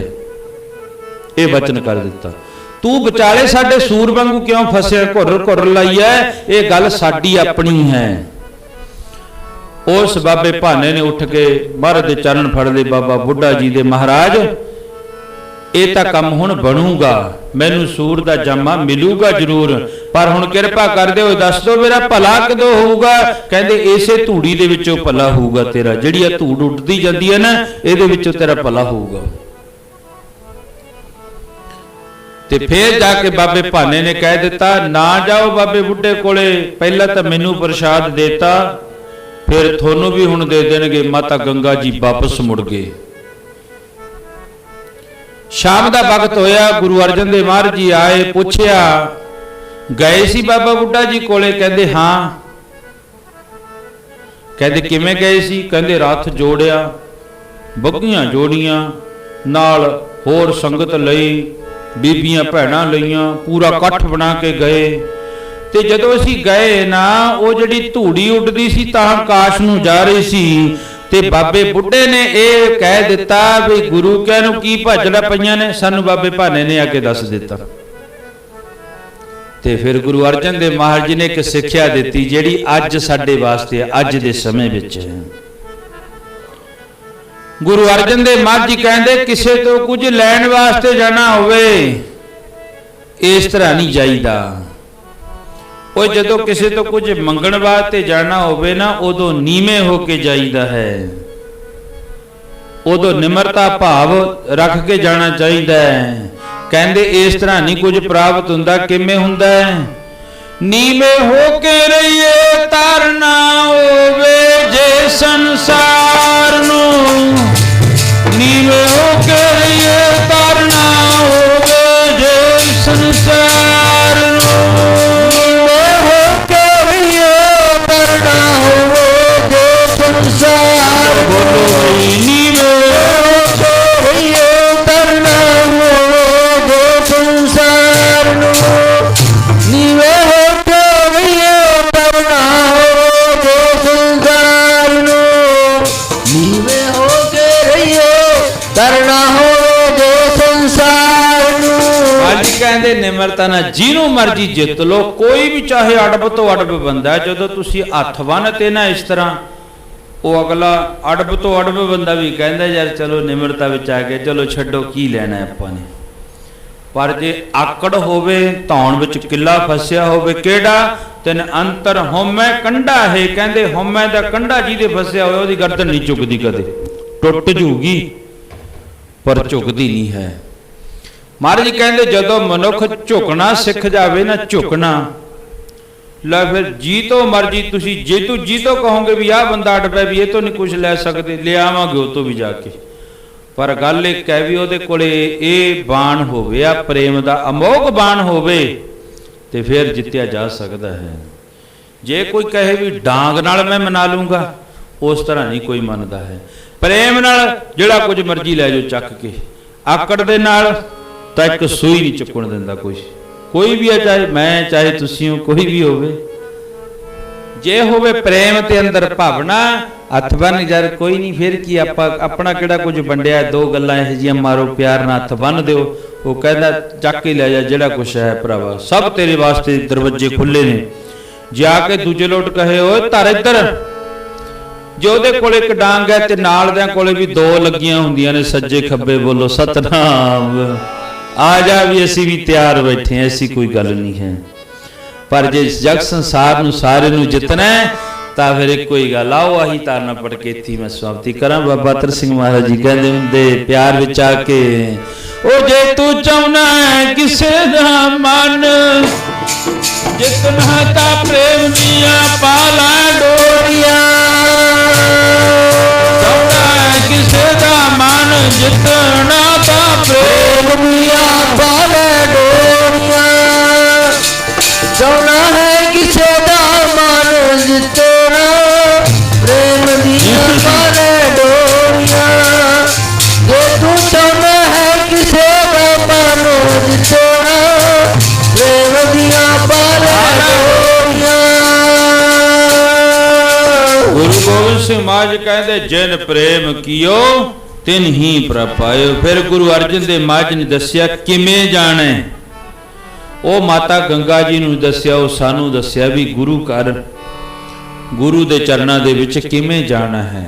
[SPEAKER 1] ये वचन कर दिता, तू विचाले साडे सूर वांगू क्यों फसिया घुर घुर लाई है, ये गल साडी अपनी है। उस बाबे भाने ने उठ के महाराज दे चरण फड़ ले, बाबा बुढ़ा जी दे महाराज ये तां कम हुण बनूगा, मैनू सूर दा जामा मिलूगा जरूर, पर हुण किरपा कर दिओ दस दो मेरा भला कदों होऊगा। कहंदे इसे धूड़ी दे विचों भला होऊगा तेरा, जिहड़ी आ धूड़ उड्डदी जांदी है ना, इहदे विचों तेरा भला होऊगा। ते फिर जाके बाबे भाने ने कह दिता ना जाओ बाबे बुढ़े कोले, पहला तां मैनू प्रसाद देता, फिर थोनू भी हुण दे देणगे। माता गंगा जी वापस मुड़ गए। शाम का वक्त होया, गुरु अर्जन देव महाराज जी आए, पूछया गए सी बाबा बुढ़ा जी कोले, कहंदे हाँ। कहंदे किवें गए सी, कहंदे रथ जोड़िया, बग्गियां जोड़ियां, नाल होर संगत लई, बीबियां भैणां लईयां, पूरा कट्ठ बना के गए। ते जदों असीं गए ना, वो जिहड़ी धूड़ी उड्डदी सी तां आकाश नूं जा रही सी, ते बाबे बुढ़े ने यह कह दिता भी गुरु के नूं की भजड़ा पईयां ने, सानू बाबे भाने ने आके दस दिता। ते फिर गुरु अर्जन देव महाराज जी ने एक सिक्ख्या दिती जिहड़ी अज साडे वास्ते अज दे समय विच है। गुरु अर्जन देव महाराज जी कहंदे किसे तो कुछ लैण वास्ते जाना होवे इस तरह नहीं जाईदा। ਉਹ ਜਦੋਂ ਕਿਸੇ ਤੋਂ ਕੁਝ ਮੰਗਣ ਵਾਸਤੇ ਜਾਣਾ ਹੋਵੇ ਨਾ, ਉਦੋਂ ਨੀਵੇਂ ਹੋ ਕੇ ਜਾਈਦਾ ਹੈ, ਉਦੋਂ ਨਿਮਰਤਾ ਭਾਵ ਰੱਖ ਕੇ ਜਾਣਾ ਚਾਹੀਦਾ ਹੈ। ਕਹਿੰਦੇ ਇਸ ਤਰ੍ਹਾਂ ਨਹੀਂ ਕੁਝ ਪ੍ਰਾਪਤ ਹੁੰਦਾ। ਕਿਵੇਂ ਹੁੰਦਾ ਹੈ? ਨੀਵੇਂ ਹੋ ਕੇ ਰਹੀਏ ਤਰਨਾ ਹੋਵੇ ਜੇ ਸੰਸਾਰ ਨੂੰ, ਨੀਵੇਂ ਹੋ ਕੇ ਰਹੀਏ ਤਰਨਾ ਹੋਵੇ ਜੇ ਸੰਸਾਰ ਨੂੰ, बोलो नीवे तरना हो संसार नीवे होके तरना हो संसार नीवे होके रहिए तरना हो संसार। आज कहते निमरता ना जिन्हों मर्जी जित लो, कोई भी चाहे अड़ब तो अड़ब बंदा, जो तुसी हथ बन्नते ना इस तरह, वो अगला अड़ब तो अड़ब बंदा भी कहता यार चलो निमरता विच आ गए, चलो छड्डो की लेना है आपां ने। पर जे आकड़ होवे धौण विच किला फसिया होवे केड़ा तिन अंतर होमै कंडा है कहंदे होमै दा कंडा जिहदे फसिया होवे ओहदी गर्दन नहीं झुकदी कदे टुट जूगी पर झुकदी नहीं है। महाराज जी कहंदे जदों मनुख झुकना सिख जावे ना झुकना ला फिर जी तो मर्जी तुसी जे तू जी तो कहोगे भी आ बंदा अड़ पै भी ये तो नहीं कुछ लै सकते ले आवांगे उह तो भी जाके पर गल एक है भी उहदे कोले ये बाण होवे आ प्रेम दा अमोघ बाण होवे ते फिर जित्या जा सकता है। जे कोई कहे भी डांग नाल मैं मना लूँगा उस तरह नहीं कोई मनदा है। प्रेम नाल जिहड़ा कुछ मर्जी लै जाओ चक के आकड़ दे नाल तां इक सूई नहीं चुकण दिंदा कोई भी है चाहे मैं चाहे तुसी हो कोई भी होवे जे होवे प्रेम ते अंदर भावना हथ बन यार कोई नहीं फिर की अपना किहड़ा कुछ वंडिया दो गल्लां इहो जिहियां मारो प्यार नाल हथ बन दिओ वो कहंदा चक के लै जा जिहड़ा कुछ है भरावा सब तेरे वास्ते दरवाजे खुले ने जाके दूजे लोट कहे ओए धर इधर जो दे कोले एक डांग है ते नाल दे कोले भी दो लगियां हुंदियां ने सज्जे खब्बे बोलो सतनाम आ जा भी असी भी तैयार बैठे हैं ऐसी कोई गल नहीं है। पर जे जग संसार नूं सारे नूं जितना है तां फिर इक्को ही गल आओ आही तारना पड़ के इत्थे मैं समाप्ति करां। बाबा तर सिंह महाराज जी कहंदे हुंदे प्यार विच आके ओ जे तू चाहना है किसे दा मन जितना ता प्रेम दिया पाला डोरिया चाहना है किसे दा मन जितना ता प्रेम दिया पाला डोरिया
[SPEAKER 2] चाहना है किसे दा मन जितना प्रेम दिया पाले डोरिया जे तू चाहना है किसे दा मन जितना प्रेम दिया पाले डोरिया।
[SPEAKER 1] गुरु गोबिंद सिंह महाराज कहते जिन प्रेम कियो तिन ही प्रपायो। फिर गुरु अर्जन देव महाराज ने दसिया किमें जाने ਉਹ ਮਾਤਾ ਗੰਗਾ ਜੀ ਨੂੰ ਦੱਸਿਆ ਉਹ ਸਾਨੂੰ ਦੱਸਿਆ ਵੀ ਗੁਰੂ ਘਰ ਗੁਰੂ ਦੇ ਚਰਨਾਂ ਦੇ ਵਿੱਚ ਕਿਵੇਂ ਜਾਣਾ ਹੈ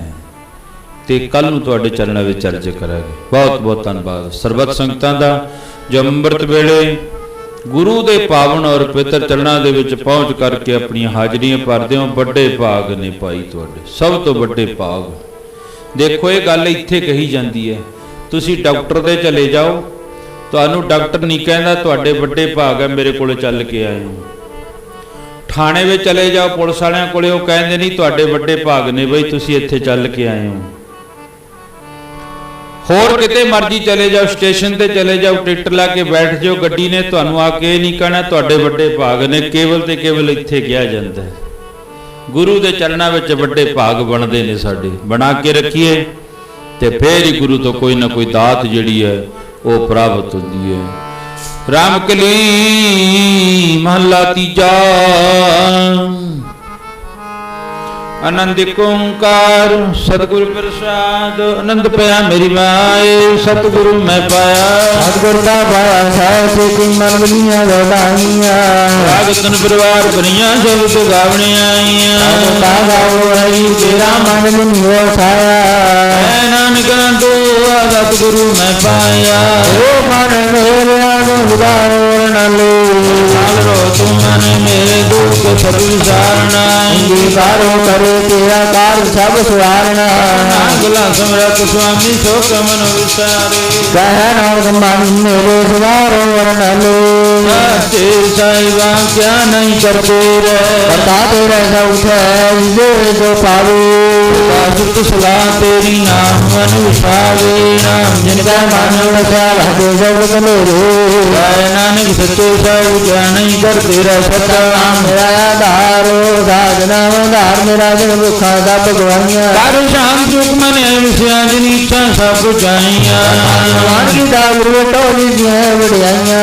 [SPEAKER 1] ਤੇ ਕੱਲ ਨੂੰ ਤੁਹਾਡੇ ਚਰਨਾਂ ਵਿੱਚ ਚਰਚ ਕਰਾਂਗੇ। ਬਹੁਤ ਬਹੁਤ ਧੰਨਵਾਦ ਸਰਬੱਤ ਸੰਗਤਾਂ ਦਾ ਜੋ ਅੰਮ੍ਰਿਤ ਵੇਲੇ ਗੁਰੂ ਦੇ ਪਾਵਨ ਔਰ ਪਵਿੱਤਰ ਚਰਨਾਂ ਦੇ ਵਿੱਚ ਪਹੁੰਚ ਕਰਕੇ ਆਪਣੀਆਂ ਹਾਜ਼ਰੀਆਂ ਭਰਦੇ ਹੋ ਵੱਡੇ ਭਾਗ ਨੇ ਭਾਈ ਤੁਹਾਡੇ ਸਭ ਤੋਂ ਵੱਡੇ ਭਾਗ। ਦੇਖੋ ਇਹ ਗੱਲ ਇੱਥੇ ਕਹੀ ਜਾਂਦੀ ਹੈ ਤੁਸੀਂ ਡਾਕਟਰ ਦੇ ਚਲੇ ਜਾਓ ਤੁਹਾਨੂੰ ਡਾਕਟਰ नहीं कहता ਤੁਹਾਡੇ ਵੱਡੇ ਭਾਗ है मेरे ਕੋਲੇ ਚੱਲ ਕੇ ਆਏ ਹੋ। ਥਾਣੇ ਵਿੱਚ ਚਲੇ ਜਾਓ ਪੁਲਿਸ ਵਾਲਿਆਂ ਕੋਲੇ ਉਹ ਕਹਿੰਦੇ ਨਹੀਂ ਤੁਹਾਡੇ ਵੱਡੇ ਭਾਗ ਨੇ ਬਈ ਤੁਸੀਂ ਇੱਥੇ ਚੱਲ ਕੇ ਆਏ ਹੋ। ਹੋਰ ਕਿਤੇ ਮਰਜ਼ੀ ਚਲੇ ਜਾਓ ਸਟੇਸ਼ਨ ਤੇ ਚਲੇ ਜਾਓ ਟਿਕਟ ਲਾ ਕੇ ਬੈਠ ਜਾਓ ਗੱਡੀ ਨੇ ਤੁਹਾਨੂੰ ਆ ਕੇ ਨਹੀਂ ਕਹਿਣਾ ਤੁਹਾਡੇ ਵੱਡੇ ਭਾਗ ਨੇ ਕੇਵਲ ਤੇ ਕੇਵਲ ਇੱਥੇ ਕਿਹਾ ਜਾਂਦਾ ਹੈ। ਗੁਰੂ ਦੇ ਚਰਨਾਂ ਵਿੱਚ ਵੱਡੇ ਭਾਗ ਬਣਦੇ ਨੇ ਸਾਡੇ ਬਣਾ ਕੇ ਰੱਖੀਏ ਤੇ ਫੇਰ ਹੀ ਗੁਰੂ ਤੋਂ ਕੋਈ ਨਾ ਕੋਈ ਦਾਤ ਜਿਹੜੀ ਹੈ वो प्राप्त होती है। राम कली महला तीजा आनंद ओंकार सतगुरु प्रसाद आनंद पाया मेरी माए सतगुरु मैं पाया
[SPEAKER 2] सतगुरु का पाया साथ की मन बनिया गवाइया
[SPEAKER 1] राग तन परिवार बनिया सब तो गावने आईया
[SPEAKER 2] गाओ हरि तेरा मन बनियो साया
[SPEAKER 1] नानक दो सतगुरु मैं पाया
[SPEAKER 2] ओ मन मेरे अनुदान न लो
[SPEAKER 1] रो तुम मन मेरे दुख सब विचारना
[SPEAKER 2] अंगीकारो करे तेरा कार सब सुधारना
[SPEAKER 1] नागला समरथ स्वामी सो कमन विचारे
[SPEAKER 2] कह नाग मन मेरे सुधारो न लो
[SPEAKER 1] साहिबा क्या नहीं करते रे
[SPEAKER 2] बता तेरे सब है जो पावे
[SPEAKER 1] सुख सलाह तेरी नाम अनुसारे नाम
[SPEAKER 2] जिनका मन वसा भजे जगत मेरे
[SPEAKER 1] नानक सच्चे साहिब क्या नहीं करते रे सता
[SPEAKER 2] नाम मेरा आधारो साधना आधार मेरा जन भुखा दा भगवानिया
[SPEAKER 1] कर शाम सुख मन विषया जिनी इच्छा सब बुझाइया
[SPEAKER 2] भगवान की दागुरु टोली दिए बढ़ियाइया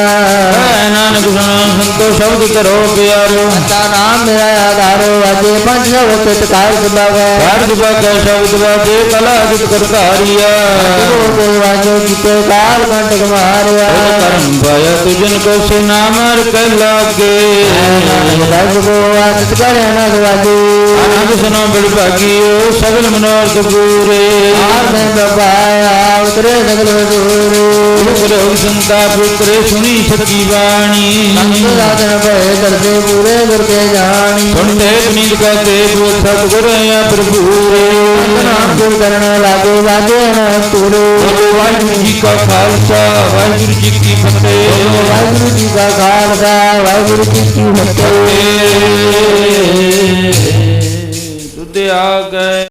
[SPEAKER 1] नानक सुनो संतो शब्द करो प्यारो
[SPEAKER 2] ता नाम मेरा आधारो अजे पंच सब चित कार सुबावे
[SPEAKER 1] हर दुबा का शब्द बाजे कला जित करतारिया
[SPEAKER 2] को वाजो किते काल कंटक मारिया
[SPEAKER 1] कर्म पाया तुझन को सुना मर कर लागे
[SPEAKER 2] रज को आदत करे न वाजो
[SPEAKER 1] आनंद सुनो बड़ भागियो सगल मनोरथ पूरे
[SPEAKER 2] ਆਰਦਨ ਪਾਇਆ ਉਤਰੇ ਸਗਲ ਦੂਰੇ
[SPEAKER 1] ਲੋਕ ਸੰਤਾ ਪੁੱਤਰੇ ਸੁਣੀ ਸੱਚੀ ਬਾਣੀ
[SPEAKER 2] ਸੰਤ ਸਾਧਨ ਭਏ ਦਰਦੇ ਪੂਰੇ ਗੁਰ ਕੇ ਜਾਣੀ
[SPEAKER 1] ਸੁਣਤੇ ਪੁਨੀਤ ਕਹਤੇ ਬੋਲ ਸਤਿਗੁਰ ਆ ਪ੍ਰਭੂਰੇ
[SPEAKER 2] ਨਾਮ ਗੁਰ ਕਰਨ ਲਾਗੇ ਵਾਜੇ ਨ ਤੁਰੇ
[SPEAKER 1] ਵਾਹਿਗੁਰੂ ਜੀ ਕਾ ਖਾਲਸਾ ਵਾਹਿਗੁਰੂ ਜੀ ਕੀ ਫਤਿਹ
[SPEAKER 2] ਵਾਹਿਗੁਰੂ ਜੀ ਕਾ ਖਾਲਸਾ ਵਾਹਿਗੁਰੂ ਜੀ ਕੀ ਫਤਿਹ
[SPEAKER 1] ਤੁਧ ਆ ਗਏ।